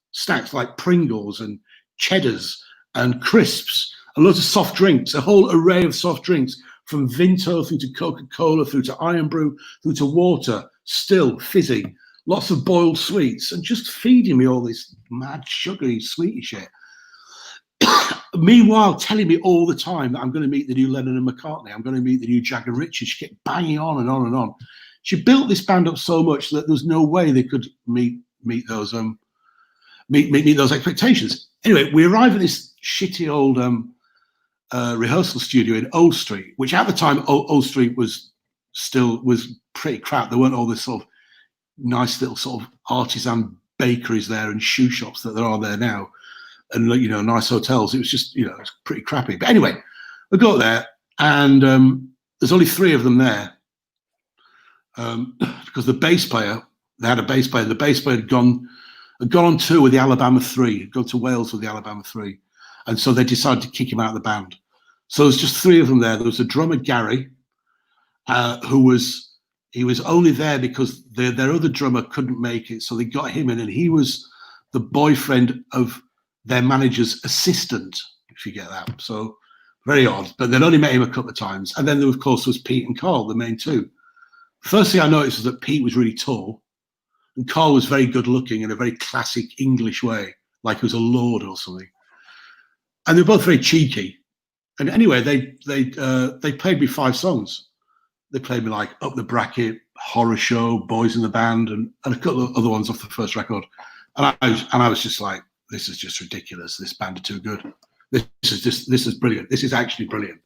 like Pringles and Cheddars and crisps, and loads of soft drinks, a whole array of soft drinks, from Vinto through to Coca-Cola, through to Iron Brew, through to water, still fizzy, lots of boiled sweets, and just feeding me all this mad, sugary, sweety shit. Meanwhile, telling me all the time that I'm going to meet the new Lennon and McCartney, I'm going to meet the new Jagger Richards. She kept banging on and on and on. She built this band up so much that there's no way they could meet those expectations. Anyway, we arrive at this shitty old rehearsal studio in Old Street, which at the time Old Street was pretty crap. There weren't all this sort of nice little sort of artisan bakeries there and shoe shops that there are there now, and nice hotels. It was just it's pretty crappy. But anyway, we got there, and there's only 3 of them there, because the bass player, they had a bass player. The bass player had gone on tour with the Alabama 3, had gone to Wales with the Alabama 3. And so they decided to kick him out of the band. So there's just 3 of them there. There was a drummer, Gary, he was only there because their other drummer couldn't make it. So they got him in, and he was the boyfriend of their manager's assistant, if you get that. So very odd, but they'd only met him a couple of times. And then there, of course, was Pete and Carl, the main 2. First thing I noticed was that Pete was really tall, and Carl was very good looking in a very classic English way, like he was a lord or something. And they were both very cheeky. And anyway, they played me 5 songs. They played me like Up the Bracket, Horror Show, Boys in the Band, and a couple of other ones off the first record. And I was just like, this is just ridiculous. This band are too good. This is brilliant. This is actually brilliant.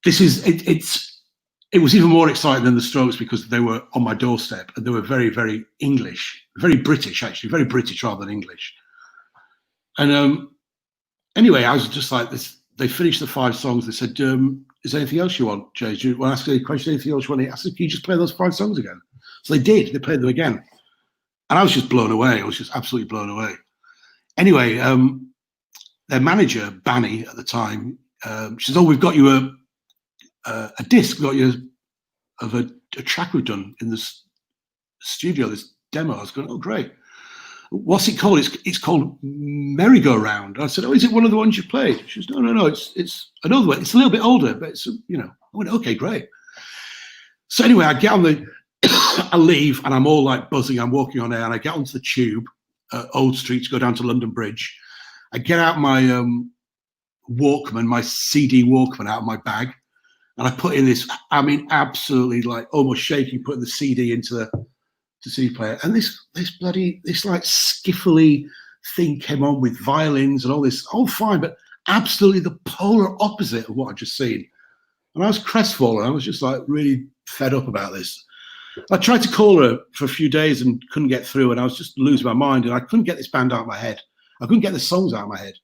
It was even more exciting than the Strokes because they were on my doorstep, and they were very, very English, very British, actually, very British rather than English. And anyway, I was just like this. They finished the 5 songs. They said, is there anything else you want, Jay? Do you want to ask any question? Anything else you want to ask? I said, can you just play those 5 songs again? So they did. They played them again. And I was just blown away. I was just absolutely blown away. Anyway, their manager, Banny, at the time, she says, oh, we've got you a disc, we've got you of a track we've done in this studio, this demo. I was going, oh, great. What's it called? It's called Merry-Go-Round. I said, oh, is it one of the ones you played? She says, no, it's another one. It's a little bit older, but it's, I went, okay, great. So anyway, I get on I leave, and I'm all like buzzing. I'm walking on air, and I get onto the tube at Old Street to go down to London Bridge. I get out my Walkman, my CD Walkman out of my bag, and I put in this, absolutely like almost shaking, putting the CD into the CD player. And this like skiffly thing came on with violins and all this, all fine, but absolutely the polar opposite of what I'd just seen. And I was crestfallen. I was just like really fed up about this. I tried to call her for a few days and couldn't get through, and I was just losing my mind, and I couldn't get this band out of my head. I couldn't get the songs out of my head.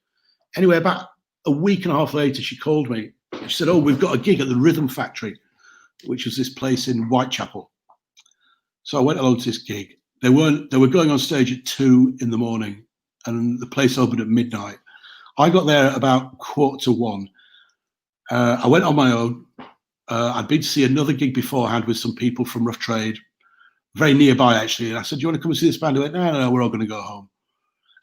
Anyway, about a week and a half later, she called me. She said, oh, we've got a gig at the Rhythm Factory, which was this place in Whitechapel. So I went along to this gig. They were going on stage at 2 in the morning, and the place opened at midnight. I got there about 1:45. I went on my own. I'd been to see another gig beforehand with some people from Rough Trade, very nearby actually. And I said, do you want to come and see this band? They went, no, we're all going to go home.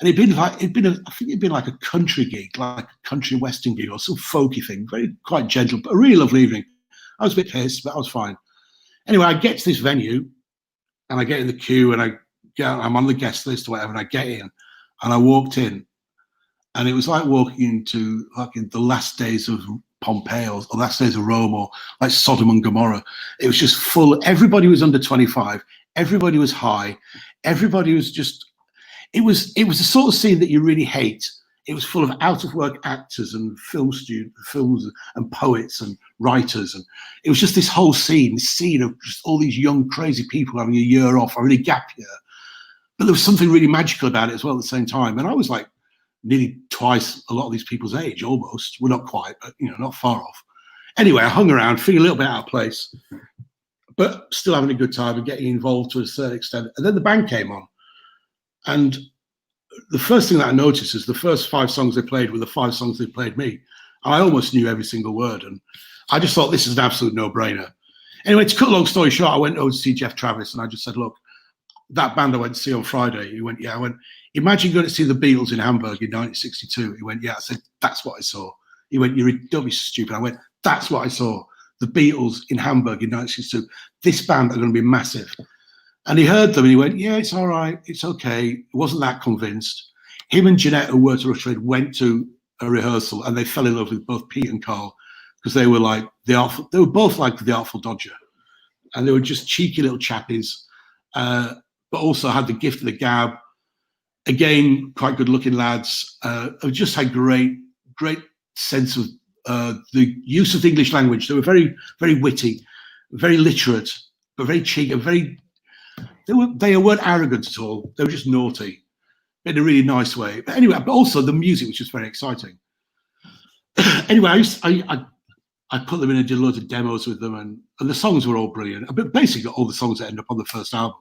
And I think it'd been like a country gig, like a country western gig or some folky thing, quite gentle, but a really lovely evening. I was a bit pissed, but I was fine. Anyway, I get to this venue, and I get in the queue, and I'm on the guest list or whatever, and I get in, and I walked in, and it was like walking into like in the last days of Pompeii or last days of Rome, or like Sodom and Gomorrah. It was just full. Everybody was under 25. Everybody was high. Everybody was just. It was the sort of scene that you really hate. It was full of out of work actors and films and poets and writers, and it was just this whole scene of just all these young crazy people having a year off, or really gap year. But there was something really magical about it as well at the same time. And I was like nearly twice a lot of these people's age, almost. Well, not quite, but not far off. Anyway, I hung around, feeling a little bit out of place, but still having a good time and getting involved to a certain extent. And then the band came on, and the first thing that I noticed is the first 5 songs they played were the 5 songs they played me. And I almost knew every single word. And I just thought this is an absolute no-brainer. Anyway, to cut a long story short, I went over to see Jeff Travis, and I just said, look, that band I went to see on Friday. He went, yeah. I went, imagine going to see the Beatles in Hamburg in 1962. He went, yeah. I said, that's what I saw. He went, don't be stupid. I went, that's what I saw. The Beatles in Hamburg in 1962. This band are going to be massive. And he heard them and he went, yeah, it's all right. It's okay. He wasn't that convinced. Him and Jeanette, who worked at Rush Trade, went to a rehearsal, and they fell in love with both Pete and Carl, because they were like they were both like the Artful Dodger. And they were just cheeky little chappies, but also had the gift of the gab. Again, quite good looking lads. Who just had great sense of the use of the English language. They were very, very witty, very literate, but very cheeky, very. They weren't arrogant at all. They were just naughty in a really nice way. But anyway, but also the music was just very exciting. Anyway, I put them in and did loads of demos with them, and the songs were all brilliant. But basically, all the songs that end up on the first album,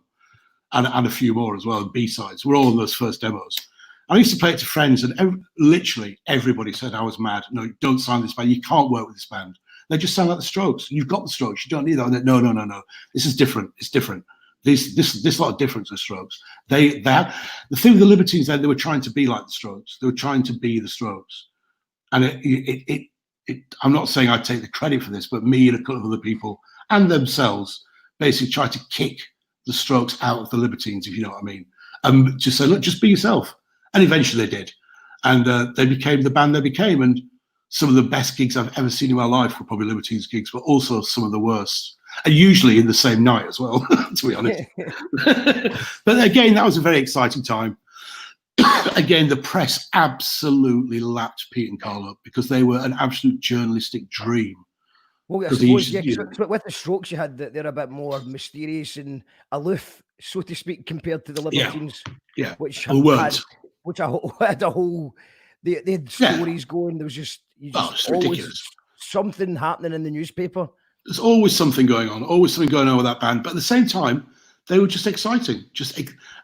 and a few more as well, and B-sides, were all on those first demos. I used to play it to friends, and literally everybody said I was mad. No, don't sign this band. You can't work with this band. They just sound like the Strokes. You've got the Strokes. You don't need that. And no. This is different. It's different. This lot of difference with Strokes. The thing with the Libertines, then, they were trying to be like the Strokes. They were trying to be the Strokes, and I'm not saying I take the credit for this, but me and a couple of other people and themselves basically tried to kick the Strokes out of the Libertines, if you know what I mean, and just say, look, just be yourself. And eventually they did, and they became the band they became. And some of the best gigs I've ever seen in my life were probably Libertines gigs, but also some of the worst. And usually in the same night as well, to be honest. But again, that was a very exciting time. Again, the press absolutely lapped Pete and Carl up, because they were an absolute journalistic dream. Well, I suppose, so with the Strokes, you had that they're a bit more mysterious and aloof, so to speak, compared to the Libertines. Yeah. Which had a whole, they had stories going. There was just always ridiculous. Something happening in the newspaper. There's always something going on with that band. But at the same time, they were just exciting. Just,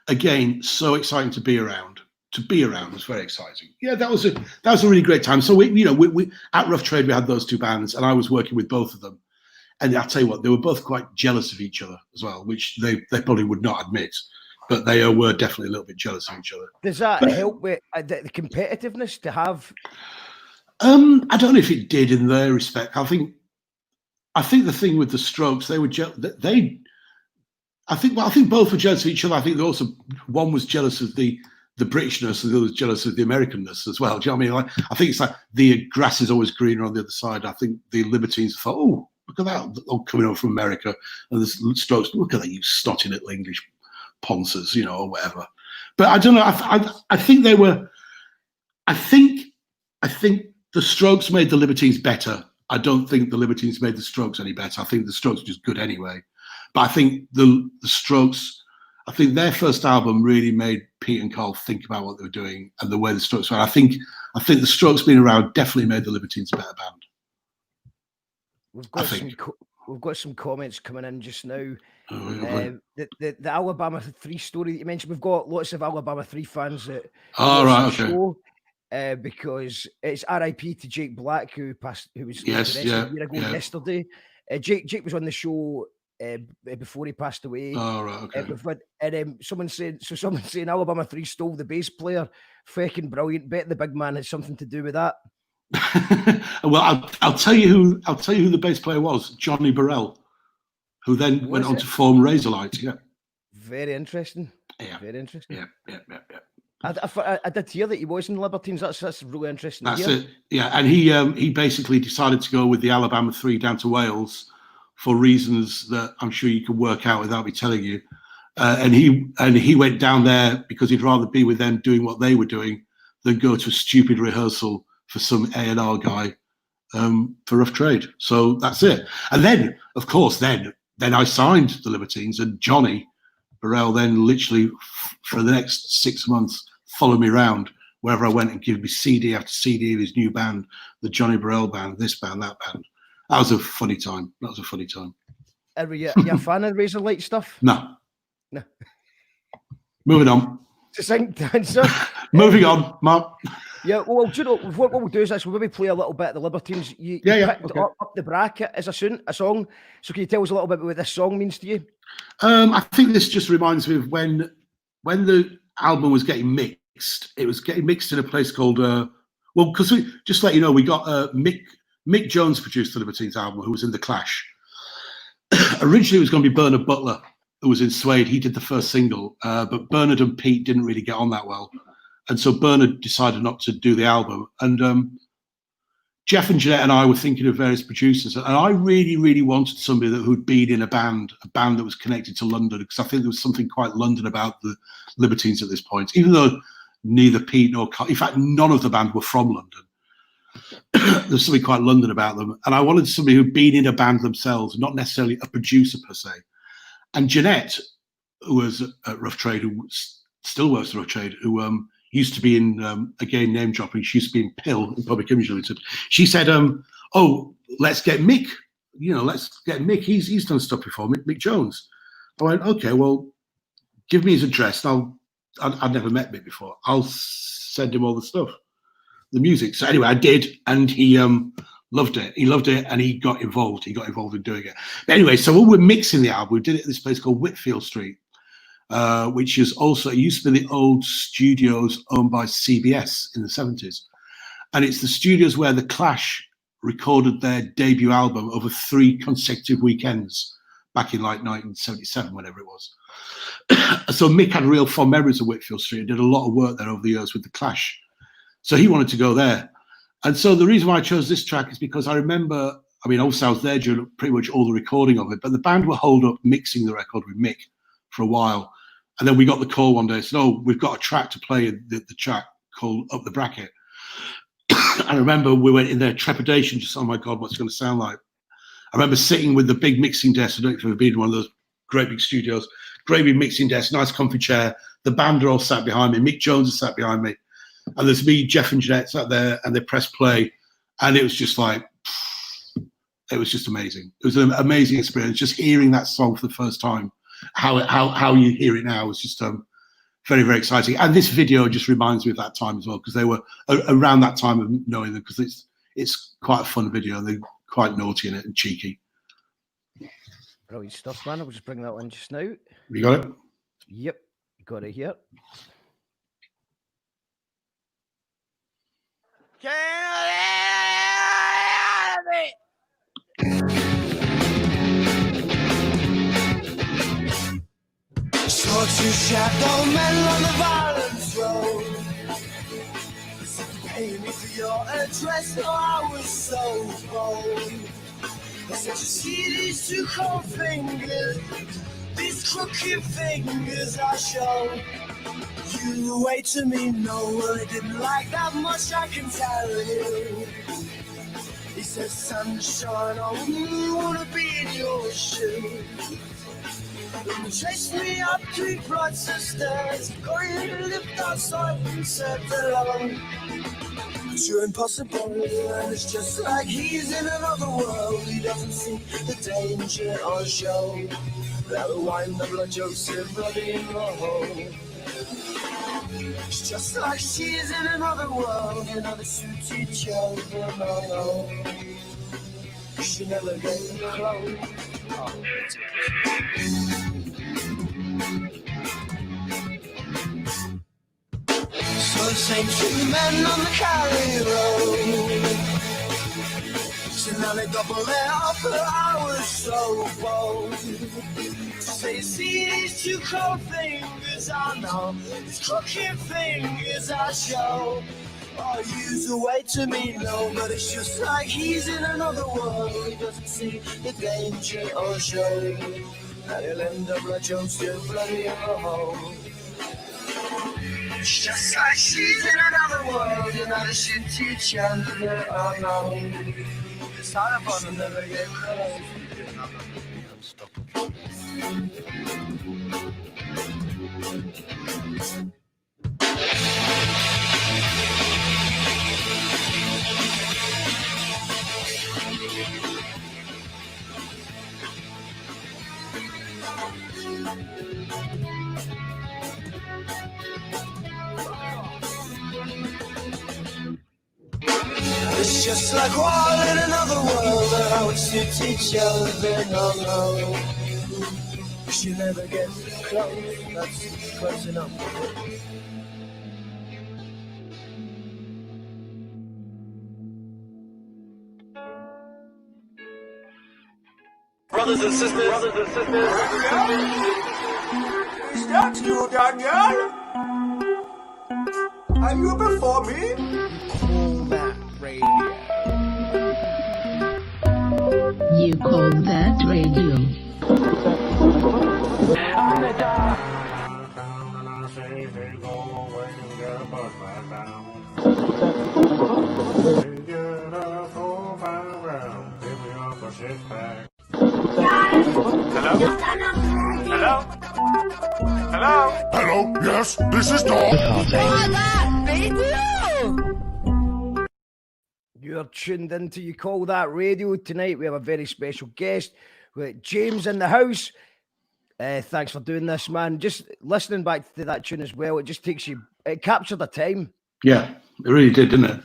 again, so exciting to be around. To be around was very exciting. Yeah, that was a really great time. So we at Rough Trade, we had those 2 bands, and I was working with both of them. And I'll tell you what, they were both quite jealous of each other as well, which they probably would not admit, but they were definitely a little bit jealous of each other. Does that help with the competitiveness to have? I don't know if it did in their respect. I think the thing with the Strokes, they were I think both were jealous of each other. I think one was jealous of the Britishness, and the other was jealous of the Americanness as well. Do you know what I mean? I think it's like the grass is always greener on the other side. I think the Libertines thought, oh, look at that, all coming over from America, and the Strokes, look at that, you snotty little English ponces, or whatever. But I don't know. I think they were. I think the Strokes made the Libertines better. I don't think the Libertines made the Strokes any better. I think the Strokes were just good anyway. But I think the Strokes, I think their first album really made Pete and Carl think about what they were doing and the way the Strokes were. I think the Strokes being around definitely made the Libertines a better band. We've got some comments coming in just now. The Alabama 3 story that you mentioned, we've got lots of Alabama 3 fans that show. Because it's R.I.P. to Jake Black, who was a year ago yesterday. Jake was on the show before he passed away. Oh, right, okay. Someone's saying Alabama 3 stole the bass player. Fucking brilliant. Bet the big man had something to do with that. Well, I'll tell you who the bass player was. Johnny Burrell, who then went on to form Razorlight. Yeah. Very interesting. Yeah. Very interesting. Yeah. I did hear that he was in Libertines. That's really interesting. That's to hear. it. Yeah, and he basically decided to go with the Alabama 3 down to Wales for reasons that I'm sure you can work out without me telling you. And he went down there because he'd rather be with them doing what they were doing than go to a stupid rehearsal for some A&R guy for Rough Trade. So that's it. And then, of course, then I signed the Libertines, and Johnny Burrell then literally for the next 6 months followed me around wherever I went and gave me CD after CD of his new band, the Johnny Burrell band, this band, that band. That was a funny time. Are you a fan of Razor Light stuff? No. No. Moving on. Succinct answer. Moving on, Mark. Yeah, well, do you know what we'll do is this? We'll maybe play a little bit of the Libertines. You picked okay. up the bracket as a song. So can you tell us a little bit about what this song means to you? I think this just reminds me of when the album was getting mixed. It was getting mixed in a place called because just to let you know, we got Mick Jones produced the Libertines album, who was in The Clash. Originally, it was going to be Bernard Butler, who was in Suede. He did the first single, but Bernard and Pete didn't really get on that well. And so Bernard decided not to do the album. And Jeff and Jeanette and I were thinking of various producers. And I really, really wanted somebody who'd been in a band that was connected to London, because I think there was something quite London about the Libertines at this point, even though neither Pete nor Carl, in fact, none of the band were from London. There's something quite London about them. And I wanted somebody who'd been in a band themselves, not necessarily a producer per se. And Jeanette, who was at Rough Trade, who still works at Rough Trade, who used to be in, again, name dropping, she used to be in Pill, in Public Image Limited. She said, let's get Mick. Let's get Mick. He's done stuff before, Mick Jones. I went, okay, well, give me his address. I'd never met Mick before. I'll send him all the stuff, the music. So anyway, I did, and he loved it. He loved it, and he got involved. He got involved in doing it. But anyway, so when we're mixing the album, we did it at this place called Whitfield Street, which is also, it used to be the old studios owned by CBS in the 70s. And it's the studios where The Clash recorded their debut album over 3 consecutive weekends back in like 1977, whenever it was. So Mick had real fond memories of Whitfield Street and did a lot of work there over the years with The Clash. So he wanted to go there. And so the reason why I chose this track is because I remember, obviously I was there during pretty much all the recording of it, but the band were holed up mixing the record with Mick for a while. And then we got the call one day, said, we've got a track to play, the track called Up the Bracket. I remember we went in there, trepidation, just, oh my God, what's it going to sound like? I remember sitting with the big mixing desk. I don't know if you've ever been in one of those great big studios, great big mixing desk, nice comfy chair. The band are all sat behind me. Mick Jones is sat behind me. And there's me, Jeff and Jeanette sat there, and they pressed play. And it was just like, it was just amazing. It was an amazing experience, just hearing that song for the first time. How you hear it now was just very, very exciting. And this video just reminds me of that time as well, because they were around that time of knowing them, because it's quite a fun video. They're quite naughty in it and cheeky. Brilliant stuff, man. I'll just bring that one just now. You got it? Yep, got it here. Saw 2 shadow men on the violence road. Pay me for your address, oh, I was so bold. I said, you see these 2 cold fingers, these crooked fingers I show. You wait to me, no, well, it didn't like that much, I can tell you. He said, sunshine, I wouldn't want to be in your shoes. You chased me up 3 flights of stairs, going to lift outside and said hello. But you're impossible, and it's just like he's in another world. He doesn't see the danger on show. That'll wind up like Joseph bloody in the hole. It's just like she's in another world, another suited show. No. She never gave me clothes. So the same 2 men on the carry road. So now they double it up, but I was so bold. say you see these two cold fingers, I know these crooked fingers I show. Oh, use a way to me, no, but it's just like he's in another world. He doesn't see the danger or show. Now he'll end up like Joseph, bloody in the hole. It's just like she's in another world, and I should teach you, oh no. It's hard for them never get close. It's just like all in another world, and I would suit each other, no, no. She never gets close, that's close enough. Brothers and sisters. Is that you, Daniel? Are you before me? Call that radio. You call that radio. Hello, yes, this is Dog. You're tuned into You Call That Radio. Tonight we have a very special guest. We got James in the house. Thanks for doing this, man. Just listening back to that tune as well, it just takes you, it captured the time. Yeah, it really did, didn't it?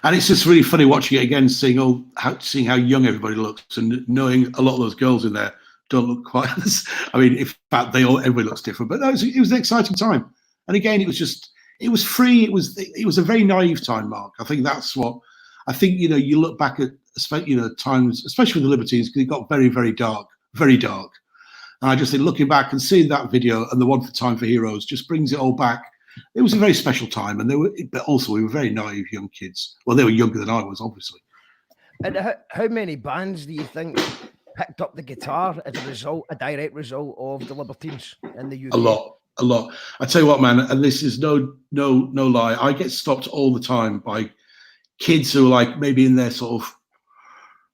And it's just really funny watching it again, seeing how young everybody looks, and knowing a lot of those girls in there don't look quite as. I mean, in fact, everybody looks different. But no, it was an exciting time. And again, it was free. It was a very naive time, Mark. I think that's what. I think, you look back at, times, especially with the Libertines, because it got very, very dark, very dark. And I just think looking back and seeing that video and the one for Time for Heroes just brings it all back. It was a very special time. And but also we were very naive young kids. Well, they were younger than I was, obviously. And how many bands do you think picked up the guitar as a result, a direct result of the Libertines in the UK? A lot. I tell you what, man, and this is no lie. I get stopped all the time by kids who are like maybe in their sort of.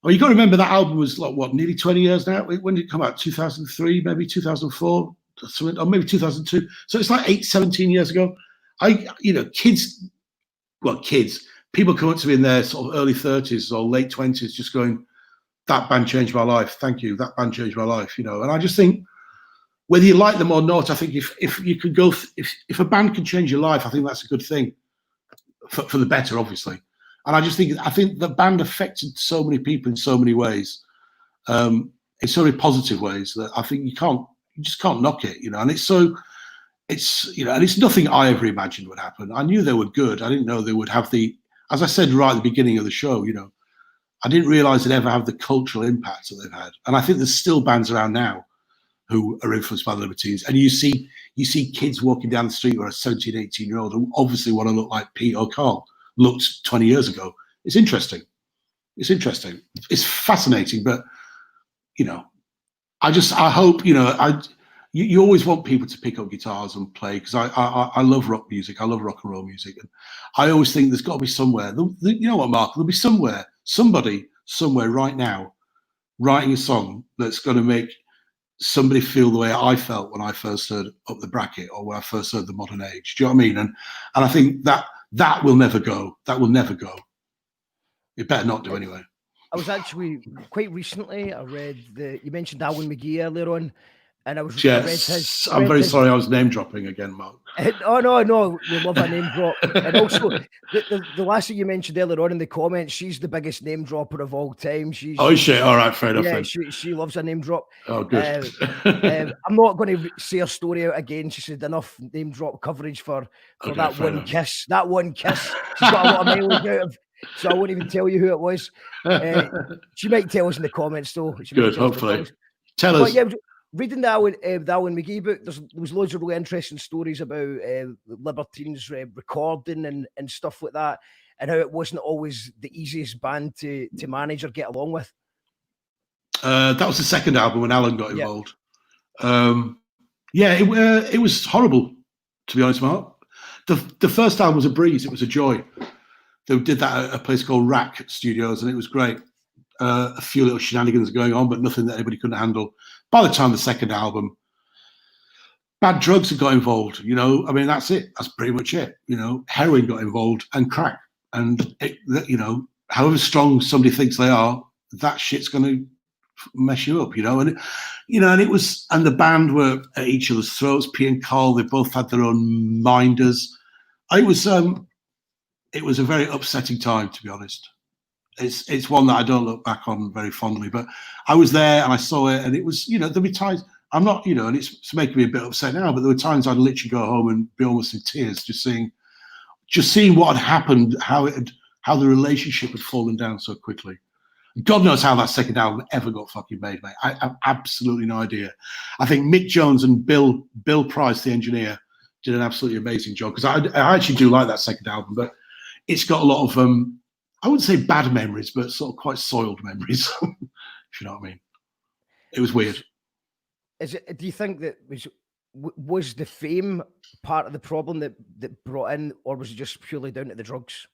Oh, you got to remember that album was like what, nearly 20 years now. When did it come out? 2003, maybe 2004, or maybe 2002. So it's like 17 years ago. Kids. People come up to me in their sort of early 30s or late 20s, just going, "That band changed my life. Thank you. That band changed my life." And I just think, whether you like them or not, I think if you could go, if a band can change your life, I think that's a good thing, for the better, obviously. And I think the band affected so many people in so many ways, in so many positive ways, that I think you just can't knock it, And and it's nothing I ever imagined would happen. I knew they were good. I didn't know they would have as I said right at the beginning of the show, I didn't realize they'd ever have the cultural impact that they've had. And I think there's still bands around now who are influenced by the Libertines. And you see kids walking down the street who are a 17, 18-year-old who obviously want to look like Pete or Carl looked 20 years ago. It's interesting. It's fascinating, but I hope, you always want people to pick up guitars and play, because I love rock music. I love rock and roll music. And I always think there's got to be somewhere, you know what, Mark, there'll be somebody somewhere right now writing a song that's going to make somebody feel the way I felt when I first heard Up the Bracket, or when I first heard The Modern Age. Do you know what I mean? And I think that will never go. That will never go. It better not do anyway. I was actually quite recently, I read you mentioned Alan McGee earlier on, and I was. Yes, I'm very sorry I was name dropping again, Mark. Oh no, we love a name drop. And also, the last thing you mentioned earlier on in the comments, she's the biggest name dropper of all time. Oh shit! All right, fair enough. Yeah, she loves a name drop. Oh, good. I'm not going to say her story out again. She said enough name drop coverage for Okay, that one enough. kiss. That one kiss. She's got a lot of mileage out of. So I won't even tell you who it was. She might tell us in the comments, though. Good, hopefully. Tell us. Yeah, reading the Alan McGee book, there was loads of really interesting stories about Libertines recording and stuff like that, and how it wasn't always the easiest band to manage or get along with. That was the second album when Alan got involved. It was horrible, to be honest, Mark. The first album was a breeze. It was a joy. They did that at a place called Rack Studios, and it was great. A few little shenanigans going on, but nothing that anybody couldn't handle. By the time the second album, bad drugs had got involved. You know, I mean, that's it. That's pretty much it. You know, heroin got involved and crack, and you know, however strong somebody thinks they are, that shit's going to mess you up. You know, and and the band were at each other's throats. Pete and Carl, they both had their own minders. It was a very upsetting time, to be honest. It's one that I don't look back on very fondly, but I was there and I saw it, and it was, you know, there'll be times I'm not, you know, and it's making me a bit upset now, but there were times I'd literally go home and be almost in tears just seeing what had happened, how the relationship had fallen down so quickly. God knows how that second album ever got fucking made, mate. I have absolutely no idea. I think Mick Jones and Bill Price, the engineer, did an absolutely amazing job, because I actually do like that second album, but it's got a lot of I wouldn't say bad memories, but sort of quite soiled memories. If you know what I mean. It was weird. Do you think that was the fame part of the problem that brought in, or was it just purely down to the drugs?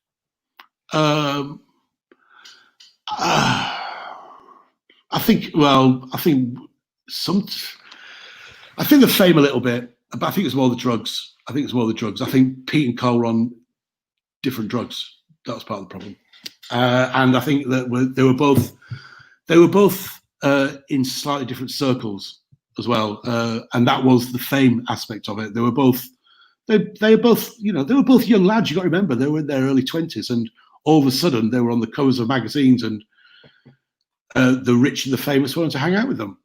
I think the fame a little bit, but I think it's more the drugs. I think Pete and Cole were on different drugs. That was part of the problem. And I think that they were both in slightly different circles as well, and that was the fame aspect of it. They were both young lads. You got to remember, they were in their early 20s, and all of a sudden they were on the covers of magazines, and the rich and the famous wanted to hang out with them,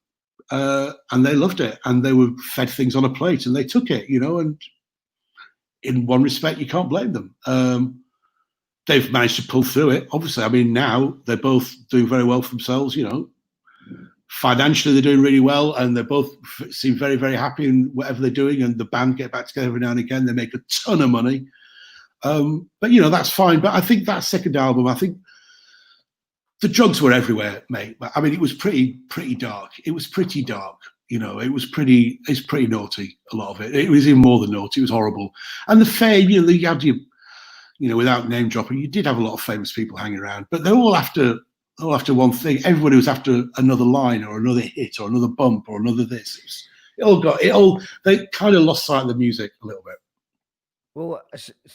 and they loved it, and they were fed things on a plate, and they took it, you know. And in one respect, you can't blame them. They've managed to pull through it. Obviously, I mean, now they're both doing very well for themselves. You know, financially they're doing really well, and they both seem very, very happy in whatever they're doing. And the band get back together every now and again. They make a ton of money, but you know, that's fine. But I think that second album, I think the drugs were everywhere, mate. I mean, it was pretty dark. It was pretty dark. You know, it's pretty naughty. A lot of it. It was even more than naughty. It was horrible. And the fame, you know, you had your, you know, without name dropping, you did have a lot of famous people hanging around, but they're all after one thing. Everybody was after another line or another hit or another bump or another this. They kind of lost sight of the music a little bit. Well,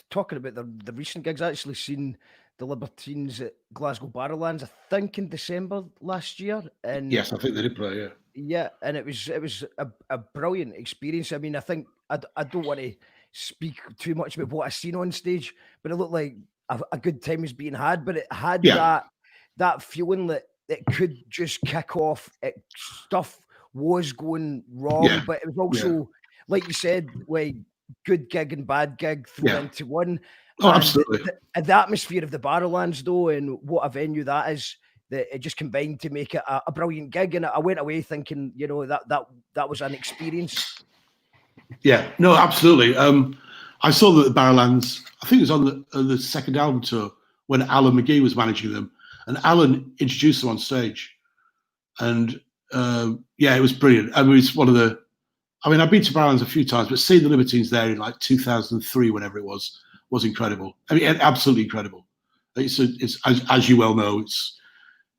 talking about the recent gigs, I actually seen the Libertines at Glasgow Barrowlands, I think in December last year. And yes, I think they did play, yeah. Yeah, and it was a brilliant experience. I mean, I think I don't want to speak too much about what I seen on stage, but it looked like a good time was being had. But it had that feeling that it could just kick off. Stuff was going wrong, but it was also, like you said, like good gig and bad gig thrown into one. Oh, absolutely. The atmosphere of the Barrowlands, though, and what a venue that is, that it just combined to make it a brilliant gig. And I went away thinking, you know, that was an experience. Yeah, no, absolutely. I saw that the Barrowlands, I think it was on the second album tour when Alan McGee was managing them, and Alan introduced them on stage. And it was brilliant. I mean, it's one of the, I mean, I've been to Barrowlands a few times, but seeing the Libertines there in like 2003, whenever it was incredible. I mean, absolutely incredible. It's as you well know,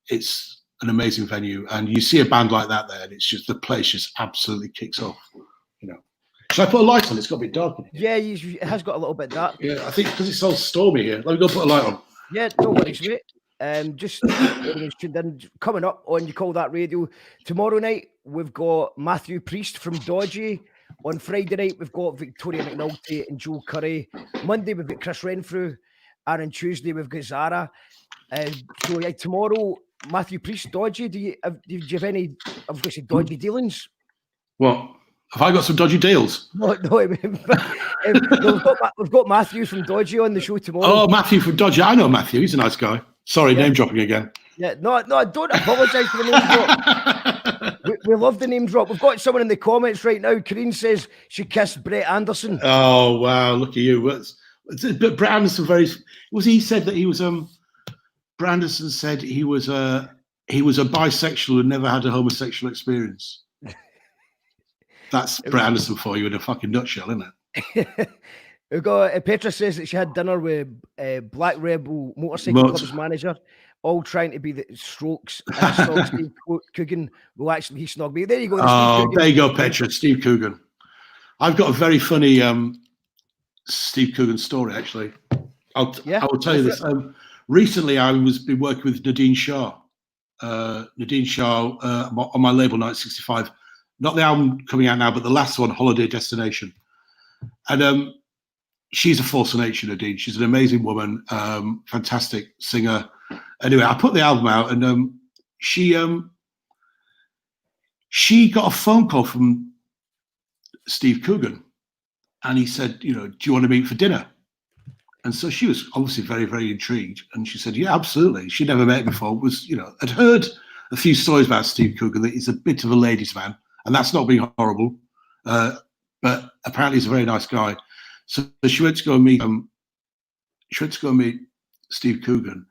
it's an amazing venue, and you see a band like that there, and it's just, the place just absolutely kicks off. You know, should I put a light on? It's got a bit dark in here. Yeah, it has got a little bit dark. Yeah, I think because it's so stormy here. Let me go put a light on. Yeah, no worries, mate. Just tuned in. Coming up on You Call That Radio tomorrow night, we've got Matthew Priest from Dodgy. On Friday night, we've got Victoria McNulty and Joe Curry. Monday, we've got Chris Renfrew. And on Tuesday, we've got Zara. Tomorrow, Matthew Priest, Dodgy. Do you have any, I'm going to say, dodgy dealings? What? Have I got some dodgy deals? No, I mean, we've got Matthew from Dodgy on the show tomorrow. Oh, Matthew from Dodgy. I know Matthew. He's a nice guy. Sorry, name dropping again. Yeah, no, I don't apologise for the name drop. we love the name drop. We've got someone in the comments right now. Karine says she kissed Brett Anderson. Oh wow, look at you. But Brett Anderson he said that he was Brett Anderson said he was a bisexual who never had a homosexual experience. That's Brett Anderson for you in a fucking nutshell, isn't it? We've got Petra says that she had dinner with Black Rebel Motorcycle Club's manager, all trying to be the Strokes. And snog Steve Coogan. Well, actually, he snogged me. There you go. There you go, Petra. Steve Coogan. I've got a very funny Steve Coogan story, actually. I will tell you this. Recently, I been working with Nadine Shah. Nadine Shah on my label 1965. Not the album coming out now, but the last one, Holiday Destination. And she's a force of nature, Nadine. She's an amazing woman, fantastic singer. Anyway, I put the album out, and she got a phone call from Steve Coogan, and he said, do you want to meet for dinner? And so she was obviously very, very intrigued, and she said, yeah, absolutely. She'd never met before. Had heard a few stories about Steve Coogan, that he's a bit of a ladies' man, and that's not being horrible, but apparently he's a very nice guy. So she went to go and meet. Steve Coogan,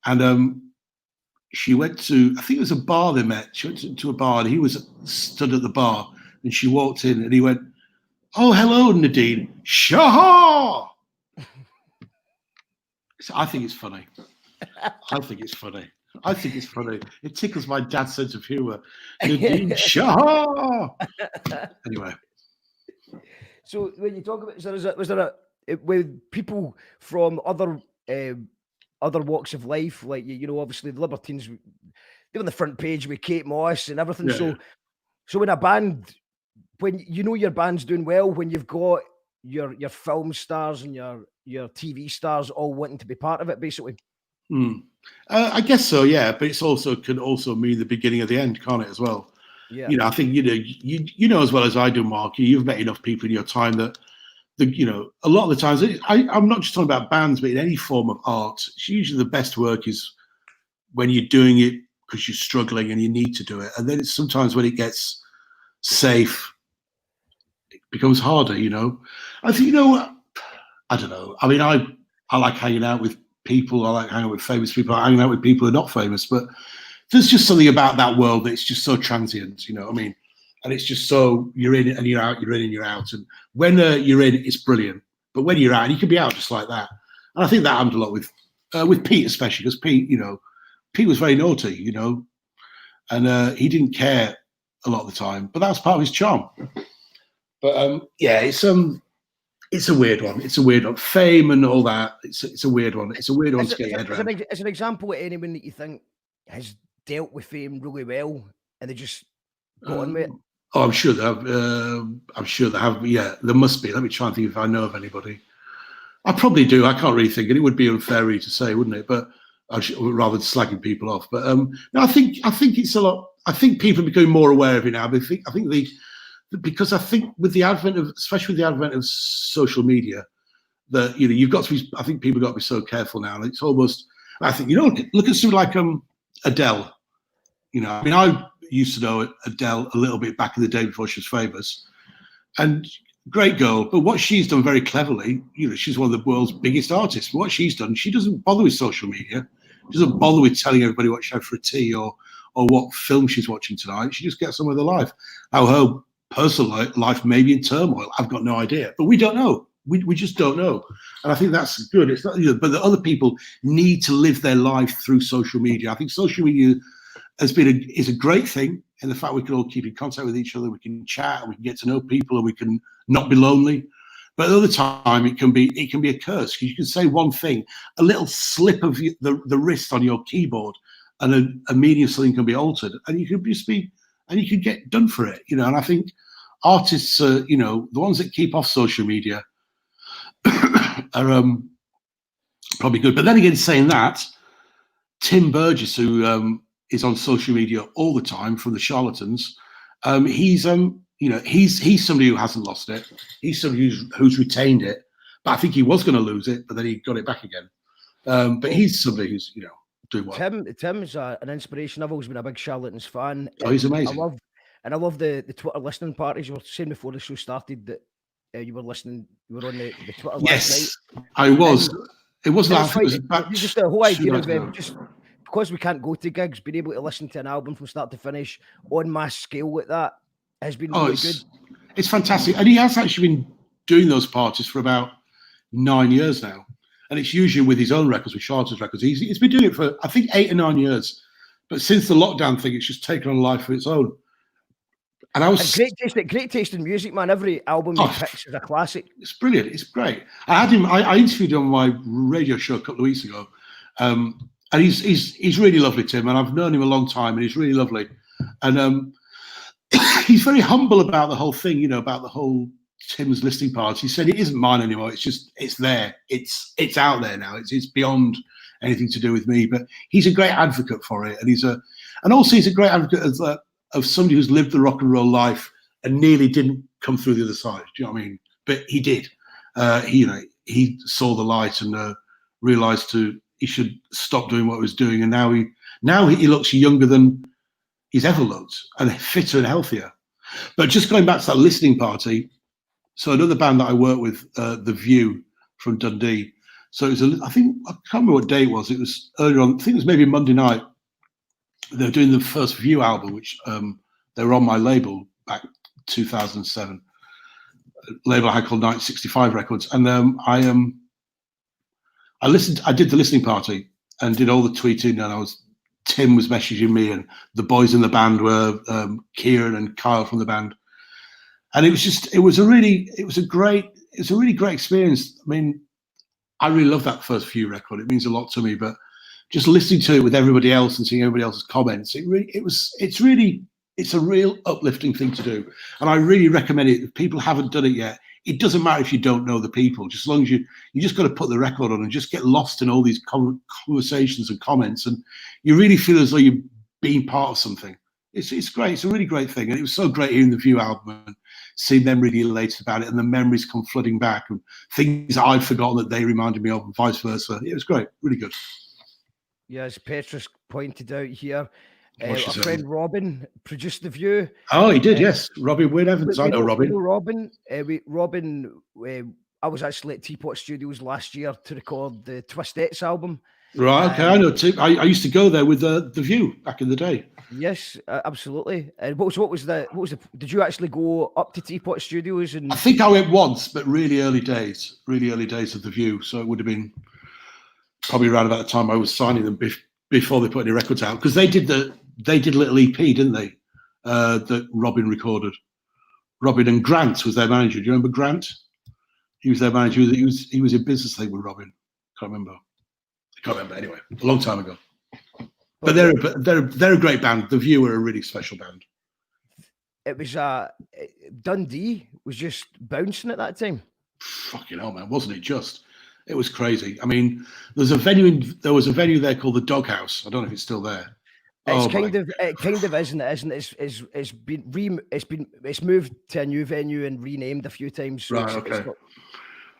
and she went to, I think it was a bar they met. She went to a bar, and he was stood at the bar, and she walked in, and he went, "Oh, hello, Nadine." Shah. So I think it's funny. It tickles my dad's sense of humor. Nadine Shah. Anyway. So when you talk about, was there with people from other walks of life, like obviously the Libertines, they were on the front page with Kate Moss and everything. Yeah. So when a band, when your band's doing well, when you've got your film stars and your TV stars all wanting to be part of it, basically. I guess so, yeah. But can also mean the beginning of the end, can't it, as well? Yeah. I think you know as well as I do, Mark. You've met enough people in your time that a lot of the times, I'm not just talking about bands, but in any form of art, it's usually the best work is when you're doing it because you're struggling and you need to do it, and then it's sometimes when it gets safe, it becomes harder. I think I don't know. I mean, I like hanging out with people. I like hanging out with famous people. I like hanging out with people who are not famous, but there's just something about that world that's just so transient, you know what I mean? And it's just so you're in and you're out, you're in and you're out. And when you're in, it's brilliant. But when you're out, and you can be out just like that. And I think that happened a lot with Pete, especially because Pete was very naughty, and he didn't care a lot of the time. But that was part of his charm. But yeah, it's a weird one. It's a weird one. Fame and all that. It's a weird one. It's a weird one to get your head around. As an example of anyone that you think has dealt with fame really well and they just got on with it. Oh, I'm sure they have. Yeah, there must be. Let me try and think if I know of anybody. I probably do. I can't really think, and it would be unfair to say, wouldn't it? But rather than slagging people off. But no, I think it's a lot. I think people are becoming more aware of it now. But because I think with the advent of, especially with the advent of social media, that you've got to be. I think people got to be so careful now. And it's almost. I think look at something like Adele. I mean, I used to know Adele a little bit back in the day before she was famous, and great girl. But what she's done very cleverly, she's one of the world's biggest artists. But what she's done, she doesn't bother with social media. She doesn't bother with telling everybody what she had for a tea or what film she's watching tonight. She just gets on with her life. How her personal life may be in turmoil, I've got no idea. But we don't know. We just don't know. And I think that's good. It's not, but the other people need to live their life through social media. I think social media is a great thing in the fact we can all keep in contact with each other, we can chat, and we can get to know people, and we can not be lonely. But at the other time, it can be a curse, because you can say one thing, a little slip of the wrist on your keyboard, and a meaning of something can be altered, and you could just be, and you could get done for it, And I think artists, the ones that keep off social media are probably good. But then again, saying that, Tim Burgess, who is on social media all the time from the Charlatans, he's somebody who hasn't lost it. He's somebody who's retained it. But I think he was going to lose it, but then he got it back again. But he's somebody who's doing well. Tim's an inspiration. I've always been a big Charlatans fan. Oh, he's amazing. And I love the Twitter listening parties. You were saying before the show started that you were listening, you were on the Twitter last night. I was. And it wasn't. it's I think it was like, about just the whole idea of 2 nights ago. just because we can't go to gigs, being able to listen to an album from start to finish on mass scale like that has been really good. It's fantastic. And he has actually been doing those parties for about 9 years now. And it's usually with his own records, with Charlton's records. He's been doing it for, I think, 8 or 9 years. But since the lockdown thing, it's just taken on a life of its own. And I was great taste in music, man. Every album he picks is a classic. It's brilliant. It's great. I had him. I interviewed him on my radio show a couple of weeks ago, and he's really lovely, Tim. And I've known him a long time, and he's really lovely. And he's very humble about the whole thing. You know, about the whole Tim's listening party. He said it isn't mine anymore. It's there. It's out there now. It's beyond anything to do with me. But he's a great advocate for it, and he's a great advocate of somebody who's lived the rock and roll life and nearly didn't come through the other side. Do you know what I mean? But he did. He saw the light and realised he should stop doing what he was doing. And now he looks younger than he's ever looked, and fitter and healthier. But just going back to that listening party, so another band that I worked with, The View from Dundee. So it was I can't remember what day it was. It was earlier on. I think it was maybe Monday night. They were doing the first View album, which they were on my label back 2007, label I had called 1965 Records, and I listened. I did the listening party and did all the tweeting, and Tim was messaging me, and the boys in the band were Kieran and Kyle from the band, and it was a really great experience. I mean, I really love that first View record. It means a lot to me, but just listening to it with everybody else and seeing everybody else's comments, it's a real uplifting thing to do. And I really recommend it. If people haven't done it yet, it doesn't matter if you don't know the people, just as long as you just got to put the record on and just get lost in all these conversations and comments, and you really feel as though you're being part of something. It's great. It's a really great thing. And it was so great hearing the View album and seeing them really elated about it, and the memories come flooding back and things that I'd forgotten that they reminded me of, and vice versa. It was great. Really good. Yeah, as Petrus pointed out here, our friend Robin produced The View. Oh, he did, yes. Robin Wynne Evans. I know Robin. Robin, I was actually at Teapot Studios last year to record the Twistettes album. Right, okay, I know too. I used to go there with the View back in the day. Yes, absolutely. And what was the? Did you actually go up to Teapot Studios? And I think I went once, but really early days of the View. So it would have been probably around about the time I was signing them before they put any records out, because they did a little EP, didn't they? That Robin recorded. Robin and Grant was their manager. Do you remember Grant? He was their manager. He was in business, I think, with Robin. Can't remember anyway. A long time ago. But they're a great band. The View are a really special band. It was Dundee was just bouncing at that time. Fucking hell, man! Wasn't it just? It was crazy. I mean, there was a venue there called the Doghouse. I don't know if it's still there. It kind of is and it isn't. It's moved to a new venue and renamed a few times. So right. Okay.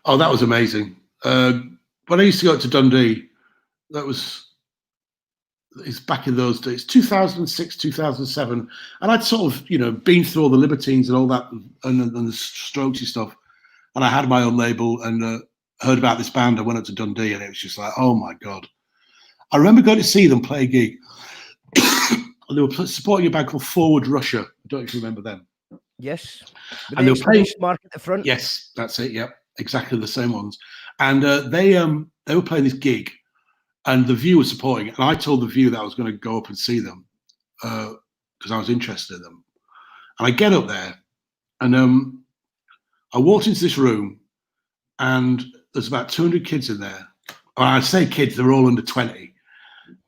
Oh, that was amazing. When I used to go to Dundee, it's back in those days, 2006, 2007, and I'd sort of been through all the Libertines and all that and the Strokesy stuff, and I had my own label and heard about this band. I went up to Dundee and it was just like, oh my god! I remember going to see them play a gig. And they were supporting a band called Forward Russia. I don't know if you remember them. Yes. And they were playing mark at the front. Yes, that's it. Yep, exactly the same ones. And they were playing this gig, and the View was supporting it. And I told the View that I was going to go up and see them because I was interested in them. And I get up there, and I walked into this room, and there's about 200 kids in there. And I say kids, they're all under 20.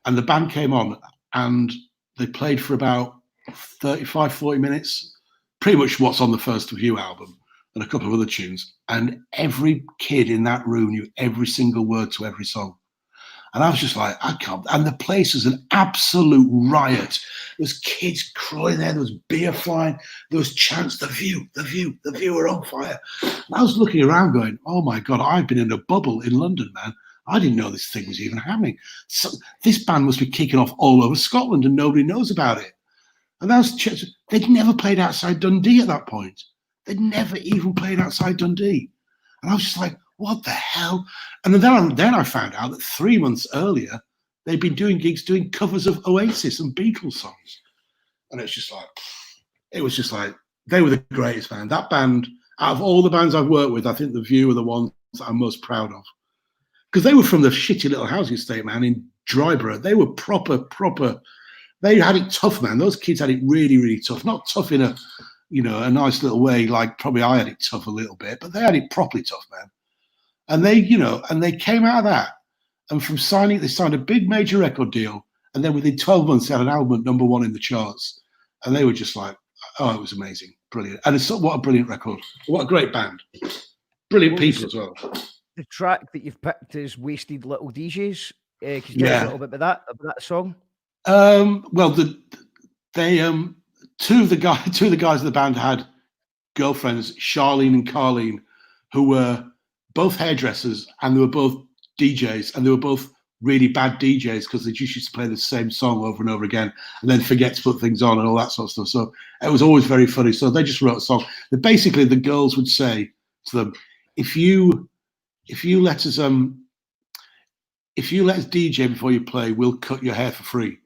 And the band came on, and they played for about 35, 40 minutes, pretty much what's on the first View album and a couple of other tunes. And every kid in that room knew every single word to every song. And I was just like, I can't. And the place was an absolute riot. There was kids crying there. There was beer flying. There was chants, the View, the View, the View are on fire. And I was looking around going, oh my God, I've been in a bubble in London, man. I didn't know this thing was even happening. So this band must be kicking off all over Scotland and nobody knows about it. And they'd never played outside Dundee at that point. They'd never even played outside Dundee. And I was just like, what the hell? And then I found out that 3 months earlier, they'd been doing gigs doing covers of Oasis and Beatles songs. And it was just like, they were the greatest band. That band, out of all the bands I've worked with, I think The View are the ones that I'm most proud of. Because they were from the shitty little housing estate, man, in Dryborough. They were proper. They had it tough, man. Those kids had it really, really tough. Not tough in a nice little way, like probably I had it tough a little bit, but they had it properly tough, man. And they came out of that. And from signing, they signed a big major record deal. And then within 12 months, they had an album at #1 in the charts. And they were just like, oh, it was amazing. Brilliant. And what a brilliant record. What a great band. Brilliant people as well. The track that you've picked is Wasted Little DJs. Can you tell us a little bit about that song? Well, two of the guys in the band had girlfriends, Charlene and Carlene, who were both hairdressers, and they were both DJs, and they were both really bad DJs because they just used to play the same song over and over again and then forget to put things on and all that sort of stuff. So it was always very funny. So they just wrote a song that basically the girls would say to them, if you let us DJ before you play, we'll cut your hair for free.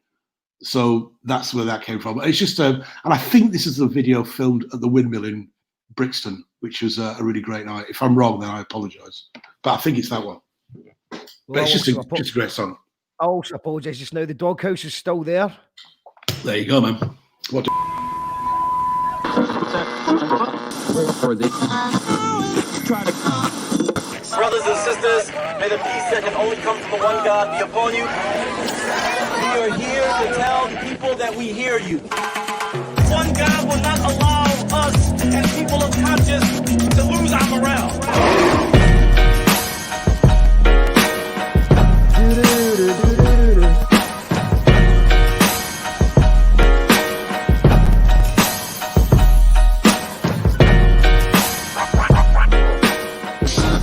So that's where that came from. It's just and I think this is a video filmed at the Windmill in Brixton, which was a really great night. If I'm wrong, then I apologise, but I think it's that one. But it's just a great song. I also apologise just now. The doghouse is still there. There you go, man. What? Brothers and sisters, may the peace that can only come from the one God be upon you. We are here to tell the people that we hear you. One God will not allow us and people of conscience to lose our morale.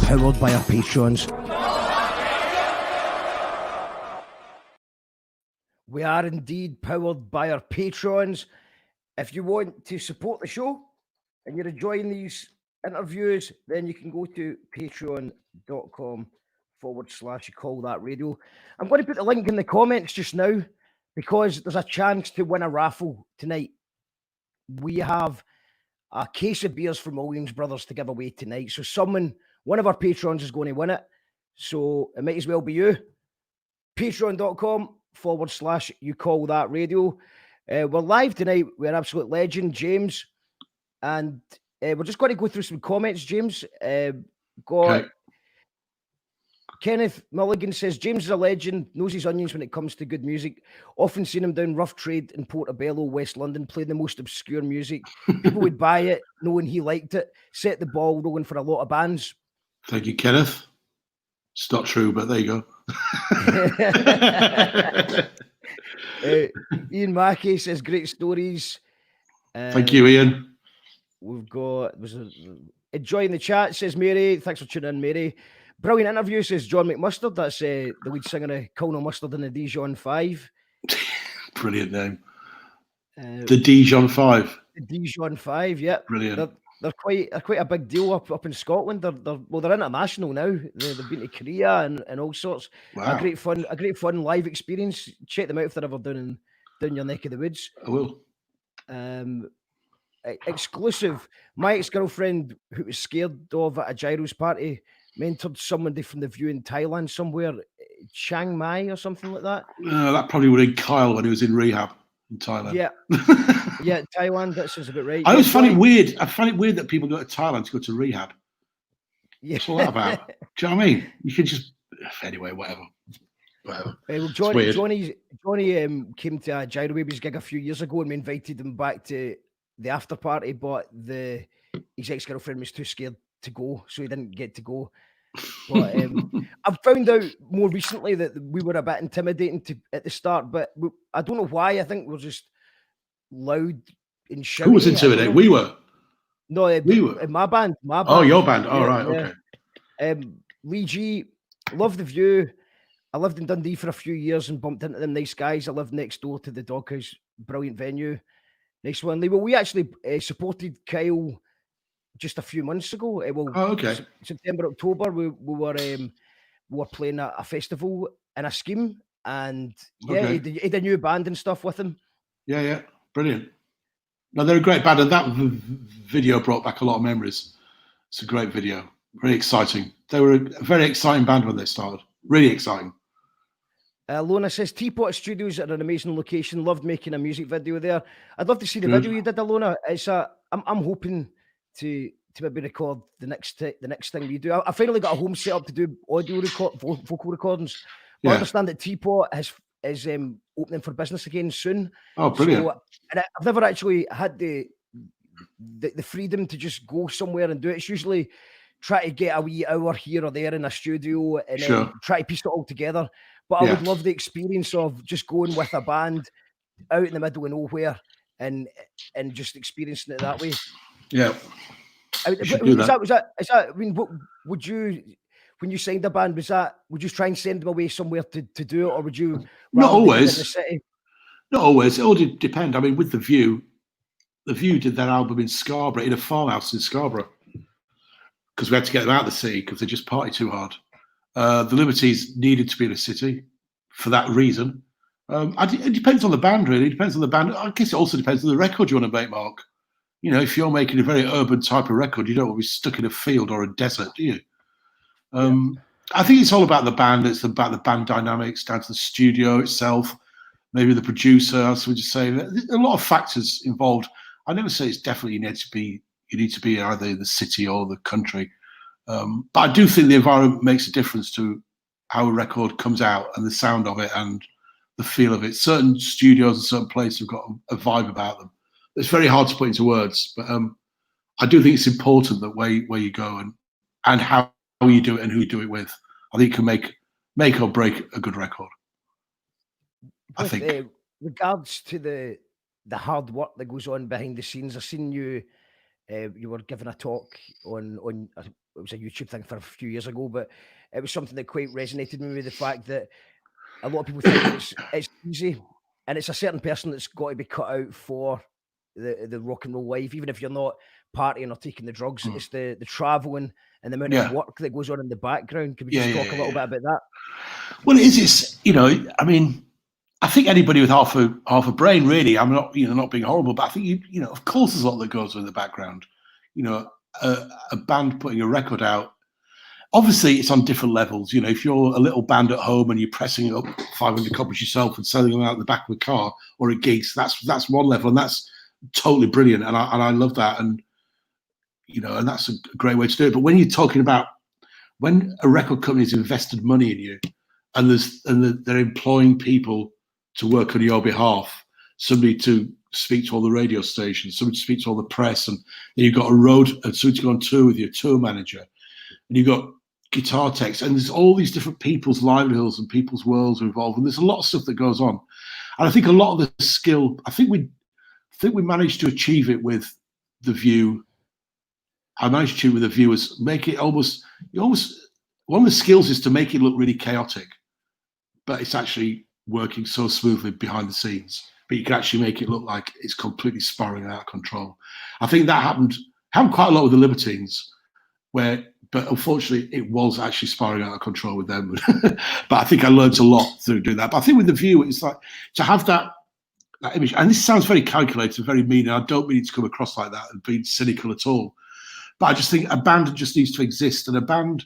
Powered by our patrons. We are indeed powered by our patrons. If you want to support the show and you're enjoying these interviews, then you can go to patreon.com/YouCallThatRadio. I'm going to put the link in the comments just now because there's a chance to win a raffle tonight. We have a case of beers from Williams Brothers to give away tonight. So one of our patrons is going to win it. So it might as well be you. Patreon.com/YouCallThatRadio. We're live tonight with an absolute legend, James. And we're just going to go through some comments, James. Kenneth Mulligan says, James is a legend, knows his onions when it comes to good music. Often seen him down Rough Trade in Portobello, West London, playing the most obscure music. People would buy it, knowing he liked it. Set the ball rolling for a lot of bands. Thank you, Kenneth. It's not true, but there you go. Ian Mackey says, great stories. Thank you, Ian. We've got, enjoying the chat, says Mary. Thanks for tuning in, Mary. Brilliant interview, says John McMustard. That's the lead singer of Colonel Mustard and the Dijon 5. Brilliant name. The Dijon 5. The Dijon 5, yeah. Brilliant. They're quite a big deal up in Scotland. They're international now. They've been to Korea and all sorts. Wow. A great fun live experience. Check them out if they're ever down your neck of the woods. I will. Exclusive. My ex-girlfriend, who was scared of at a Gyros party, mentored somebody from The View in Thailand somewhere, Chiang Mai or something like that. That probably would have been Kyle when he was in rehab in Thailand. Yeah. Yeah, Thailand, that sounds about right. I always find it weird. I find it weird that people go to Thailand to go to rehab. Yeah. What's all that about? Do you know what I mean? You could just... Anyway, whatever. Well, Johnny came to a Gyro Babies gig a few years ago and we invited him back to the after party, but his ex-girlfriend was too scared to go, so he didn't get to go. But I've found out more recently that we were a bit intimidating at the start, but I don't know why. I think we're just loud and shouty. Who was intimidating? We were. No, we were. My band. Oh, your band. All right, okay. Lee G, love The View. I lived in Dundee for a few years and bumped into them nice guys. I lived next door to the Doghouse, brilliant venue. Nice one, Lee. Well, we actually supported Kyle just a few months ago. Okay. September, October, we were playing a festival in a scheme, and Okay. he had a new band and stuff with him. Yeah, brilliant. No, they're a great band, and that video brought back a lot of memories. It's a great video, very exciting. They were a very exciting band when they started. Really exciting. Lona says Teapot Studios are an amazing location. Loved making a music video there. I'd love to see the video you did, Alona. I'm hoping to maybe record the next thing we do. I finally got a home set up to do vocal recordings. I understand that Teapot is opening for business again soon. Oh, brilliant! So, and I've never actually had the freedom to just go somewhere and do it. It's usually try to get a wee hour here or there in a studio and then try to piece it all together. But I would love the experience of just going with a band out in the middle of nowhere and just experiencing it that way. Yeah. Is that? I mean, what would you, when you signed the band, would you try and send them away somewhere to do it, or would you? Not always. In the city? Not always. It all did depend. I mean, with The View did that album in Scarborough, in a farmhouse in Scarborough, because we had to get them out of the city because they just party too hard. The Liberties needed to be in a city for that reason. It depends on the band, really. It depends on the band. I guess it also depends on the record you want to make, Mark. You know, if you're making a very urban type of record, you don't want to be stuck in a field or a desert, do you? I think it's all about the band. It's about the band dynamics, down to the studio itself, maybe the producer, as we just say. There's a lot of factors involved. I never say it's definitely you need to be either in the city or the country. But I do think the environment makes a difference to how a record comes out and the sound of it and the feel of it. Certain studios and certain places have got a vibe about them. It's very hard to put into words, but I do think it's important that where you go and how you do it and who you do it with. I think it can make or break a good record. I think. Regards to the hard work that goes on behind the scenes, I've seen you. You were giving a talk on it was a YouTube thing for a few years ago, but it was something that quite resonated with me. The fact that a lot of people think it's easy, and it's a certain person that's got to be cut out for the rock and roll life, even if you're not partying or taking the drugs. It's the traveling and the amount of work that goes on in the background. Can we just talk a little bit about that? Well, it's I mean, I think anybody with half a brain, really. I'm not not being horrible, but I think of course there's a lot that goes on in the background. A band putting a record out. Obviously, it's on different levels. If you're a little band at home and you're pressing up 500 copies yourself and selling them out in the back of a car or at gigs, that's one level, and that's totally brilliant, and I love that, and and that's a great way to do it. But when you're talking about when a record company's invested money in you, and they're employing people to work on your behalf, somebody to speak to all the radio stations, somebody to speak to all the press, and then you've got somebody to go on tour with your tour manager, and you've got guitar techs, and there's all these different people's livelihoods and people's worlds are involved, and there's a lot of stuff that goes on. And I think a lot of the skill, I think we managed to achieve it with The View. I managed to achieve it with The View is make it almost one of the skills is to make it look really chaotic, but it's actually working so smoothly behind the scenes. But you can actually make it look like it's completely spiraling out of control. I think that happened quite a lot with the Libertines, but unfortunately it was actually spiraling out of control with them. But I think I learned a lot through doing that. But I think with The View, it's like to have that image, and this sounds very calculated, very mean, and I don't mean it to come across like that and being cynical at all. But I just think a band just needs to exist, and a band,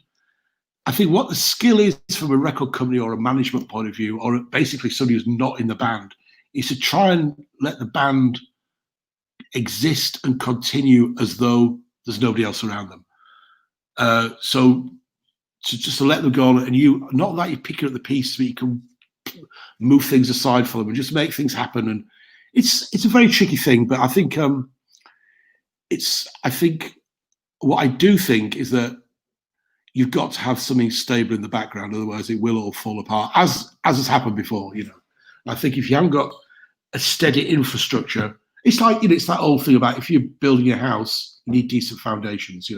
I think what the skill is from a record company or a management point of view, or basically somebody who's not in the band, is to try and let the band exist and continue as though there's nobody else around them. So to let them go on, and not that you're picking up the piece, but you can move things aside for them and just make things happen. And it's a very tricky thing, but I think what I do think is that you've got to have something stable in the background, otherwise it will all fall apart, as has happened before. I think if you haven't got a steady infrastructure, it's like it's that old thing about if you're building a house, you need decent foundations.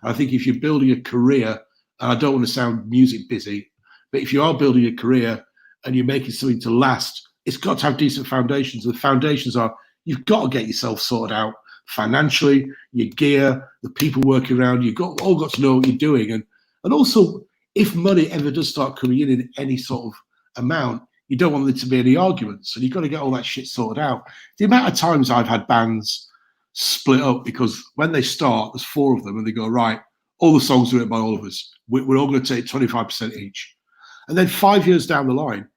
I think if you're building a career, and I don't want to sound music busy, but if you are building a career and you're making something to last, it's got to have decent foundations. The foundations are you've got to get yourself sorted out financially, your gear, the people working around. You've all got to know what you're doing, and also if money ever does start coming in any sort of amount, you don't want there to be any arguments, and you've got to get all that shit sorted out. The amount of times I've had bands split up because when they start, there's 4 of them, and they go, right, all the songs are written by all of us. We're all going to take 25% each. And then 5 years down the line,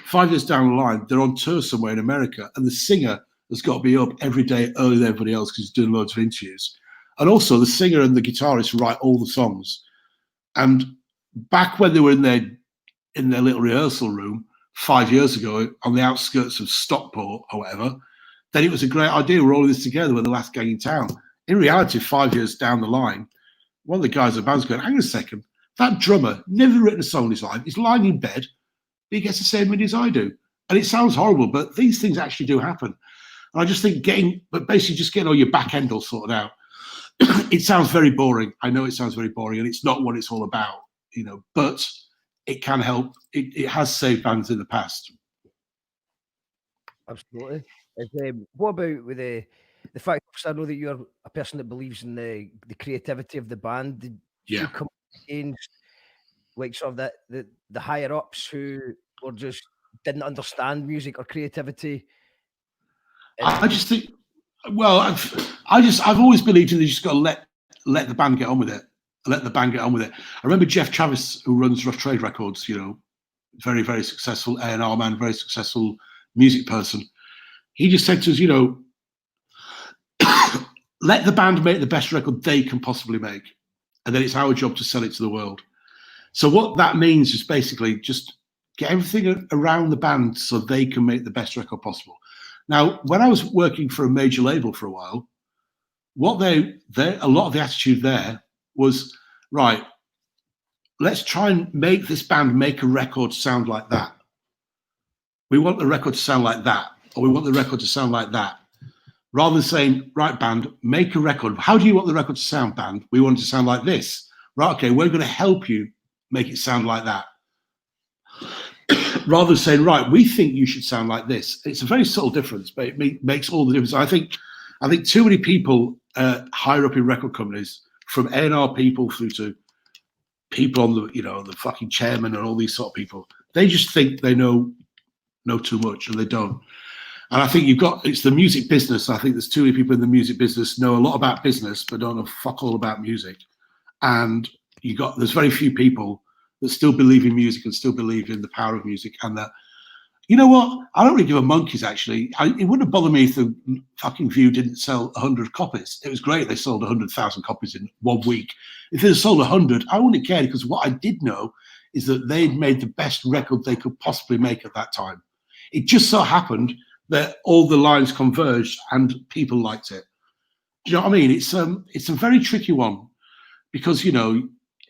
5 years down the line, they're on tour somewhere in America, and the singer has got to be up every day earlier than everybody else because he's doing loads of interviews. And also the singer and the guitarist write all the songs. And back when they were in their little rehearsal room 5 years ago on the outskirts of Stockport or whatever, then it was a great idea. We're all in this together. We're the last gang in town. In reality, 5 years down the line, one of the guys at the band's going, hang on a second, that drummer never written a song in his life. He's lying in bed, but he gets the same money as I do. And it sounds horrible, but these things actually do happen. And I just think basically just getting all your back end all sorted out. It sounds very boring. I know it sounds very boring, and it's not what it's all about, but it can help. It has saved bands in the past. Absolutely. What about with the fact, because I know that you're a person that believes in the creativity of the band. Did you come against like sort of the higher ups who were just didn't understand music or creativity? I just think, well, I've always believed in you just got to let the band get on with it. Let the band get on with it. I remember Jeff Travis, who runs Rough Trade Records, very, very successful A&R man, very successful music person. He just said to us, let the band make the best record they can possibly make. And then it's our job to sell it to the world. So what that means is basically just get everything around the band so they can make the best record possible. Now, when I was working for a major label for a while, a lot of the attitude there was, right, let's try and make this band make a record sound like that. We want the record to sound like that, or we want the record to sound like that. Rather than saying, right, band, make a record. How do you want the record to sound, band? We want it to sound like this. Right, okay, we're going to help you make it sound like that. Rather than saying, right, we think you should sound like this. It's a very subtle difference, but it makes all the difference. I think too many people higher up in record companies, from A&R people through to people on the fucking chairman and all these sort of people, they just think they know too much, and they don't. And I think it's the music business. I think there's too many people in the music business know a lot about business, but don't know fuck all about music. And there's very few people that still believe in music and still believe in the power of music. And that, you know what? I don't really give a monkey's actually. It wouldn't have bothered me if the fucking View didn't sell 100 copies. It was great. They sold 100,000 copies in 1 week. If they had sold 100, I wouldn't care, because what I did know is that they'd made the best record they could possibly make at that time. It just so happened that all the lines converged and people liked it. Do you know what I mean? It's a very tricky one, because,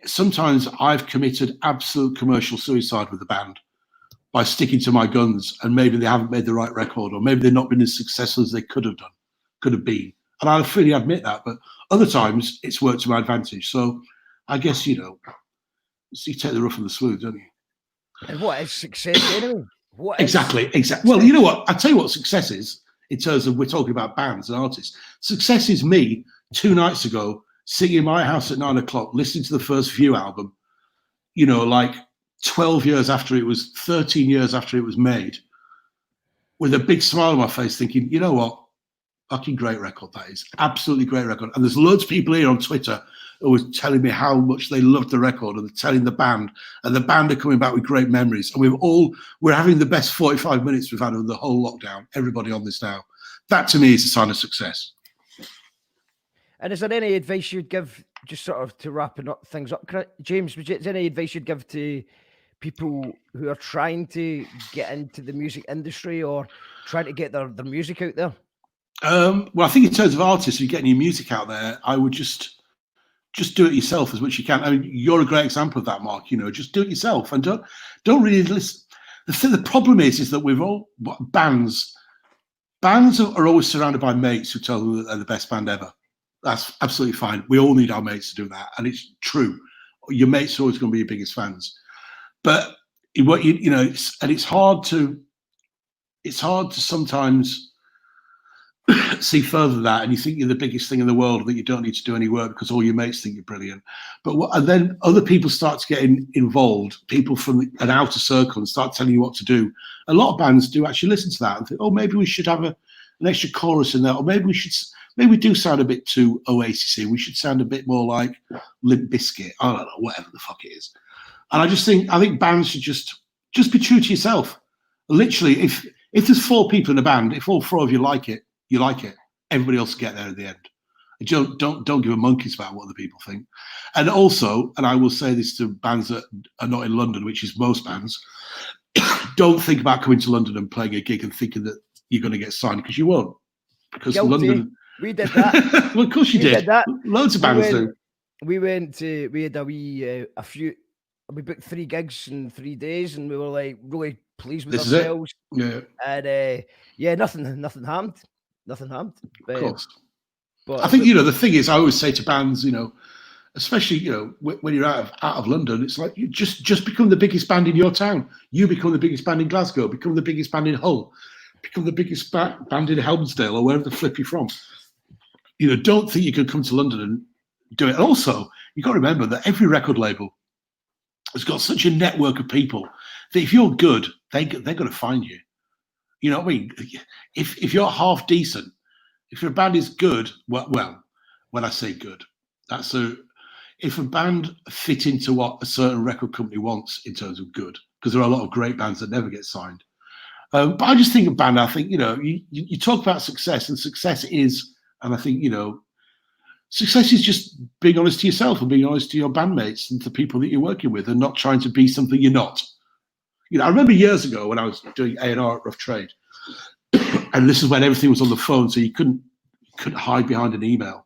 sometimes I've committed absolute commercial suicide with the band by sticking to my guns, and maybe they haven't made the right record, or maybe they've not been as successful as they could have been. And I freely admit that, but other times it's worked to my advantage. So I guess, you take the rough and the smooth, don't you? And what is success anyway? Exactly. Well, you know what? I'll tell you what success is, in terms of, we're talking about bands and artists. Success is me 2 nights ago sitting in my house at 9 o'clock, listening to the first View album, like 12 years after it was, 13 years after it was made, with a big smile on my face, thinking, you know what? Fucking great record that is. Absolutely great record. And there's loads of people here on Twitter who are telling me how much they loved the record, and they're telling the band, and the band are coming back with great memories. And we're having the best 45 minutes we've had of the whole lockdown. Everybody on this now. That to me is a sign of success. And is there any advice you'd give, just sort of to wrap things up, James? Is there any advice you'd give to people who are trying to get into the music industry or trying to get their music out there? Well, I think in terms of artists, if you're getting your music out there, I would just do it yourself as much as you can. I mean, you're a great example of that, Mark. Just do it yourself, and don't really listen. The problem is that we've all bands are always surrounded by mates who tell them that they're the best band ever. That's absolutely fine. We all need our mates to do that, and it's true. Your mates are always going to be your biggest fans, but it's hard to sometimes see further than that, and you think you're the biggest thing in the world, that you don't need to do any work because all your mates think you're brilliant. And then other people start to get involved, people from an outer circle, and start telling you what to do. A lot of bands do actually listen to that and think, oh, maybe we should have an extra chorus in there, or maybe we do sound a bit too Oasis-y. We should sound a bit more like Limp Bizkit. I don't know, whatever the fuck it is. And I think bands should just be true to yourself. Literally, if there's 4 people in a band, if all 4 of you like it, you like it. Everybody else will get there at the end. Don't give a monkey's about what other people think. And also, and I will say this to bands that are not in London, which is most bands, don't think about coming to London and playing a gig and thinking that you're going to get signed, because you won't. Because Guilty. London. We did that. Well, of course you did. That. Loads of bands do. We had a few. We booked 3 gigs in 3 days, and we were like really pleased with ourselves. Yeah. And nothing harmed. Nothing harmed. Of course. But I think the thing is, I always say to bands, especially when you're out of London, it's like you just become the biggest band in your town. You become the biggest band in Glasgow. Become the biggest band in Hull. Become the biggest band in Helmsdale or wherever the flip you're from. Don't think you can come to London and do it. And also, you've got to remember that every record label has got such a network of people that if you're good, they're going to find you. You know what I mean? If you're half decent, if your band is good, well, when I say good, if a band fit into what a certain record company wants in terms of good, because there are a lot of great bands that never get signed. But I just think a band, you talk about success, and success is, and I think, success is just being honest to yourself and being honest to your bandmates and to people that you're working with, and not trying to be something you're not. I remember years ago when I was doing A&R at Rough Trade, and this is when everything was on the phone, so you couldn't hide behind an email.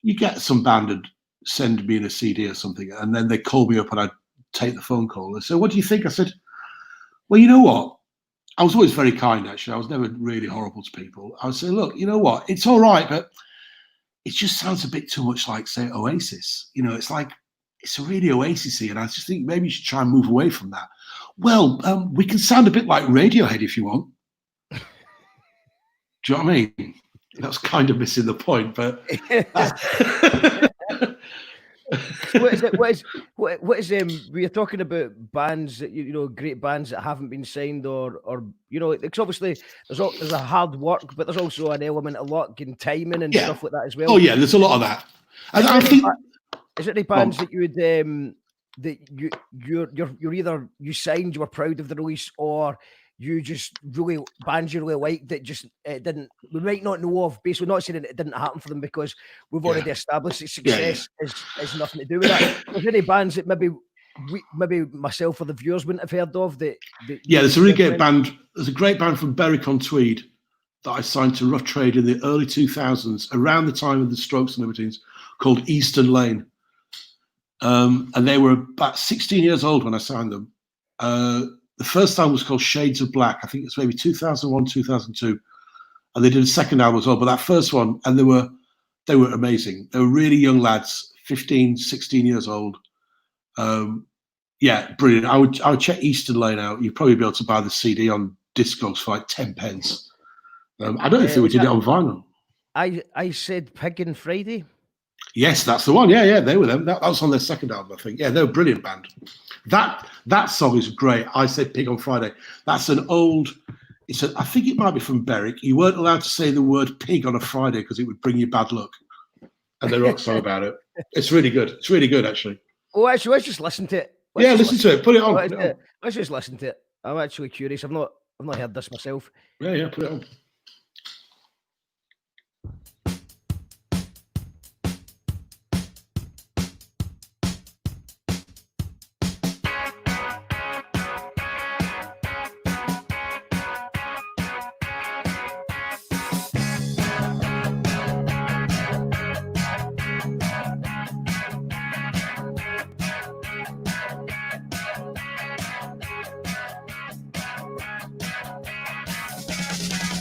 You get some band and send me in a CD or something, and then they call me up and I'd take the phone call. They say, "What do you think?" I said, "Well, you know what?" I was always very kind, actually. I was never really horrible to people. I would say, "Look, you know what? It's all right, but it just sounds a bit too much like, say, Oasis. It's like, it's a really Oasis-y, and I just think maybe you should try and move away from that." "Well, we can sound a bit like Radiohead if you want." Do you know what I mean? That's kind of missing the point, but what is we are talking about bands that great bands that haven't been signed, or because obviously there's a hard work, but there's also an element of luck and timing and stuff like that as well. Oh yeah, there's a lot of that. And I think, is there any bands that you would that you're either you signed, you were proud of the release, or you just really bands you really liked that just we might not know of, basically not saying it didn't happen for them because we've already established that success is nothing to do with that. Is there any bands that maybe myself or the viewers wouldn't have heard of that there's a really great band. There's a great band from Berwick-on-Tweed that I signed to Rough Trade in the early 2000s, around the time of the Strokes and Libertines, called Eastern Lane. And they were about 16 years old when I signed them. The first album was called Shades of Black. I think it's maybe 2001, 2002. And they did a second album as well. But that first one, and they were amazing. They were really young lads, 15, 16 years old. Brilliant. I would check Eastern Lane out. You'd probably be able to buy the CD on Discogs for like 10 pence. I don't know if we did it on vinyl. I Said Pig and Friday. Yes, that's the one. Yeah, they were them. That was on their second album, I think. Yeah, they're a brilliant band. That song is great. I Said Pig on Friday. That's an old. I think it might be from Berwick. You weren't allowed to say the word pig on a Friday because it would bring you bad luck. And they wrote a song about it. It's really good. It's really good, actually. Oh, actually, let's just listen to it. Listen to it. Put it on. Let's just listen to it. I'm actually curious. I've not heard this myself. Yeah, put it on.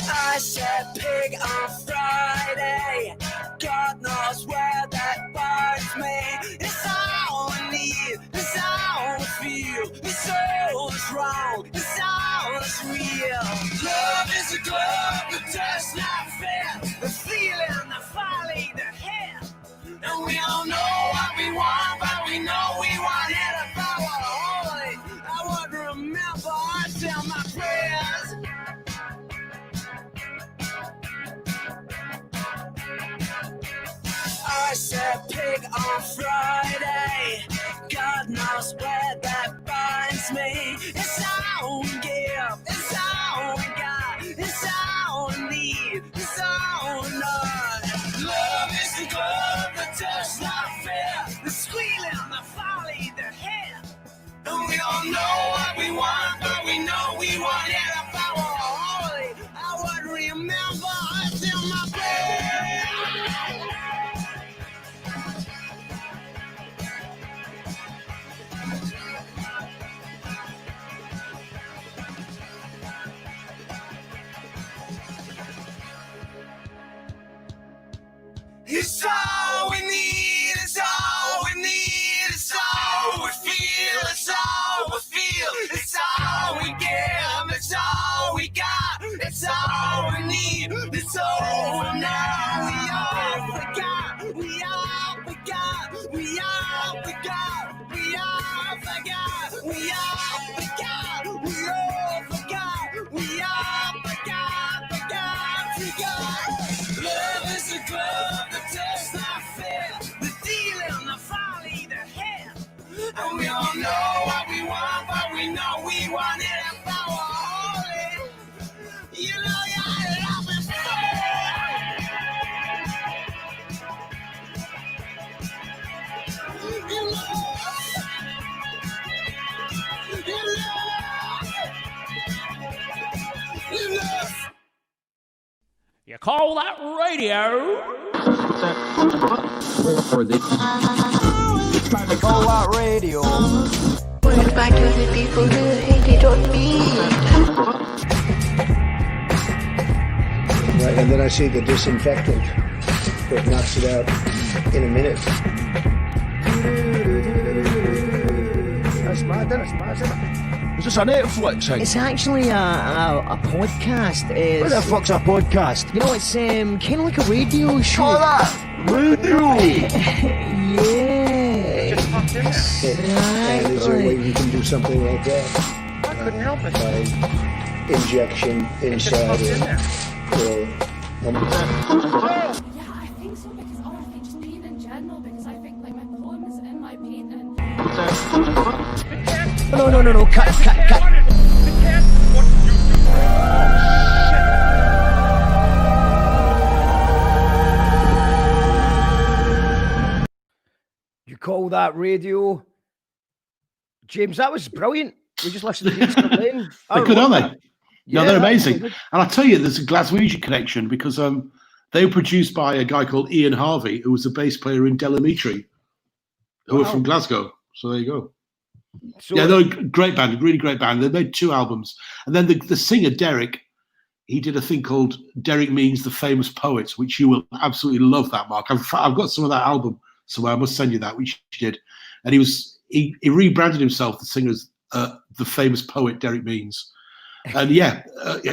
I said pig on Friday. God knows where that binds me. It's all I need. It's all I feel. It's all that's wrong. It's all that's real. Love is a glove that does not fair. The feeling, the folly, the hair. And we don't know what we want, but we know we want it if I were holy. I would remember I tell my prayers. I said pig on Friday. God knows where that binds me. It's all we give, it's all we got, it's all we need, it's all we know. Love is the glove that does not fear. The squealing, the folly, the hair. And we don't know what we want, but we know we want it. If I were holy, I would remember until my prayer. It's all we need, it's all we need, it's all we feel, it's all we feel, it's all we give, it's all we got, it's all we need, it's all we know. We all forgot, we all forgot, we all forgot, we all forgot, we all forgot, we all forgot, we all forgot. Love is a glove that does not fail. The dealing, the folly, the hair. And we all know what we want, but we know we want it if I were holy. You know you're loving you love. You call that radio? Call that radio. Going back to the people who hated on me. Right, and then I see the disinfectant that knocks it out in a minute. That's mad, isn't it? Is this a Netflix thing? It's actually a podcast. What the fuck's a podcast? You know, it's kind of like a radio show. Oh, that! Radio! Yeah. Just popped in there. And is there a way we can do something like that? I couldn't help it. By injection inside or Yeah, I think so, because I think just being in general, because I think like my poem is in my painting. No, cut. You call that radio? James, that was brilliant. We just listened to these playing. They're good, aren't they? Yeah, No, they're amazing. And I tell you, there's a Glaswegian connection because they were produced by a guy called Ian Harvey, who was a bass player in Delamitri, who were from Glasgow. So there you go. So, yeah, they're a great band, a really great band. They made 2 albums. And then the singer, Derek, he did a thing called Derek Means the Famous Poets, which you will absolutely love that, Mark. I've got some of that album somewhere. I must send you that, which he did. And he rebranded himself, the singer, as the famous poet, Derek Means. And yeah,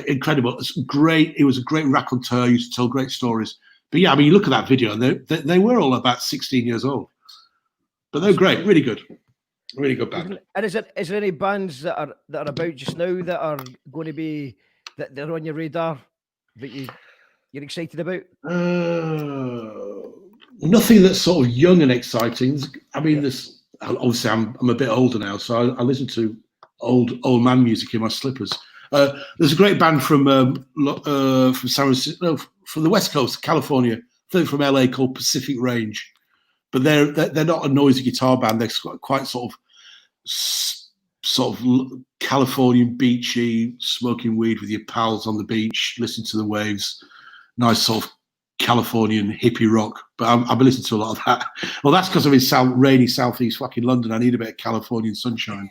incredible. It's great. He was a great raconteur. He used to tell great stories. But yeah, I mean, you look at that video, and they were all about 16 years old. But they're great, really good. Really good band. And is there any bands that are about just now that are going to be that they're on your radar that you're excited about? Nothing that's sort of young and exciting. I mean, this obviously I'm a bit older now, so I listen to old man music in my slippers. There's a great band from San Francisco, from the West Coast, California. I think from LA, called Pacific Range. But they're not a noisy guitar band. They're quite sort of Californian beachy, smoking weed with your pals on the beach, listening to the waves. Nice sort of Californian hippie rock. But I've been listening to a lot of that. Well, that's because I'm in rainy southeast fucking London. I need a bit of Californian sunshine.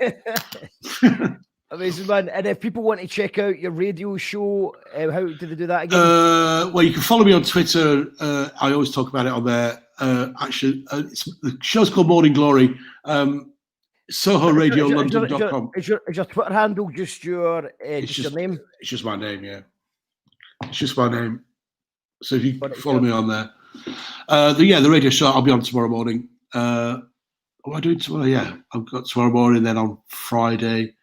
Amazing, man. And if people want to check out your radio show, how do they do that again? Well, you can follow me on Twitter. I always talk about it on there. The show's called Morning Glory. SohoRadioLondon.com. Is your Twitter handle just your name? It's just my name, yeah. It's just my name. So if you follow me on there. The radio show, I'll be on tomorrow morning. What am I doing tomorrow? Yeah, I've got tomorrow morning, then on Friday.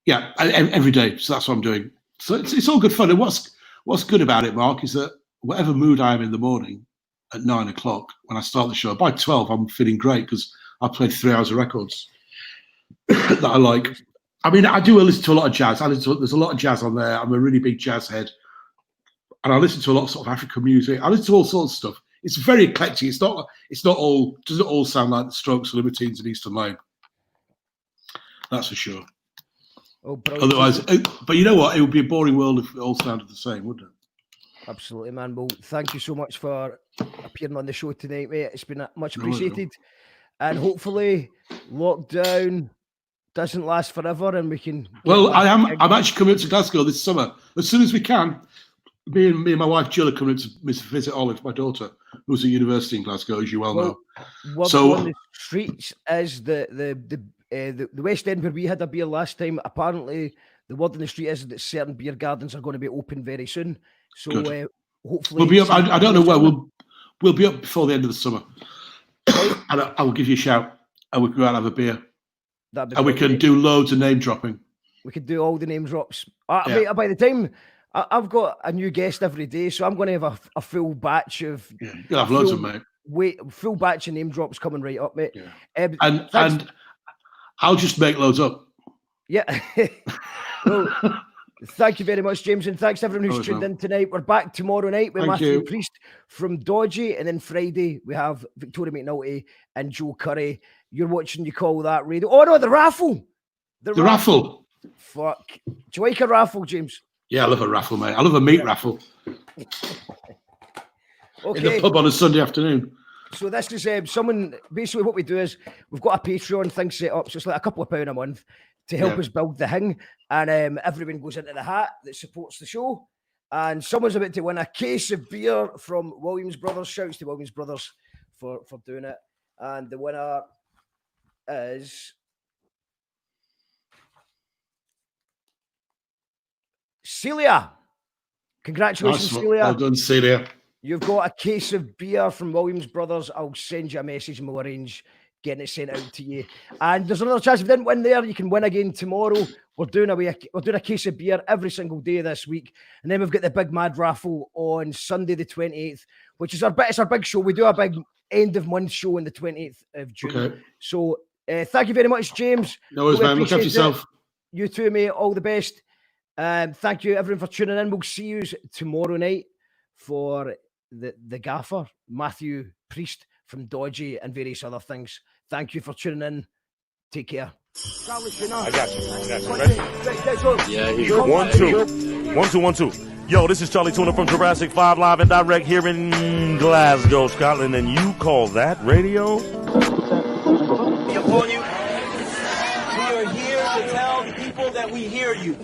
Yeah, every day. So that's what I'm doing. So it's all good fun. And what's good about it, Mark, is that whatever mood I am in the morning at 9 o'clock when I start the show, by 12 I'm feeling great because I played 3 hours of records that I like. I mean, I do listen to a lot of jazz. There's a lot of jazz on there. I'm a really big jazz head. And I listen to a lot of sort of African music. I listen to all sorts of stuff. It's very eclectic. It's not all, doesn't all sound like the Strokes, Libertines and Eastern Line. That's for sure. Oh, otherwise, but you know what? It would be a boring world if it all sounded the same, wouldn't it? Absolutely, man. Well, thank you so much for appearing on the show tonight, mate. It's been much appreciated. And hopefully lockdown doesn't last forever and we can... Well, I'm actually coming up to Glasgow this summer. As soon as we can, me and my wife Jill are coming to visit Olive, my daughter, who's at university in Glasgow, as you well know. So on the streets is the West End where we had a beer last time. Apparently, the word on the street is that certain beer gardens are going to be open very soon. So hopefully, we'll be up. I don't know where we'll be up before the end of the summer. And I will give you a shout, and we can go out and have a beer, and we can do loads of name dropping. We could do all the name drops. Mate, by the time I've got a new guest every day, so I'm going to have a full batch of. Yeah, you'll have loads of them, mate. Full batch of name drops coming right up, mate. Yeah. And I'll just make loads up. Yeah. Well, thank you very much, James, and thanks to everyone who's tuned in tonight. We're back tomorrow night with Matthew Priest from Dodgy, and then Friday we have Victoria McNulty and Joe Curry. You're watching You Call That Radio. Oh no, the raffle. The raffle. Fuck. Do you like a raffle, James? Yeah, I love a raffle, mate. I love a meat raffle. Okay. In the pub on a Sunday afternoon. So this is someone, basically what we do is we've got a Patreon thing set up, so it's like a couple of £1 a month to help us build the thing, and everyone goes into the hat that supports the show, and someone's about to win a case of beer from Williams Brothers. Shouts to Williams Brothers for doing it, and the winner is Celia. Congratulations, nice. Celia. Well done, Celia. You've got a case of beer from Williams Brothers. I'll send you a message and we'll arrange getting it sent out to you. And there's another chance. If you didn't win there, you can win again tomorrow. We're doing a case of beer every single day this week. And then we've got the big mad raffle on Sunday the 28th, which is our big show. We do a big end of month show on the 28th of June. Okay. So thank you very much, James. No worries, man. Look after yourself. You too, mate. All the best. Thank you, everyone, for tuning in. We'll see you tomorrow night for the gaffer, Matthew Priest from Dodgy and various other things. Thank you for tuning in. Take care. I got you. Yeah, he's 1 2. 1 2 1 2. Yo, this is Charlie Tuna from Jurassic 5 live and direct here in Glasgow, Scotland, and You Call That Radio? We are here to tell the people that we hear you.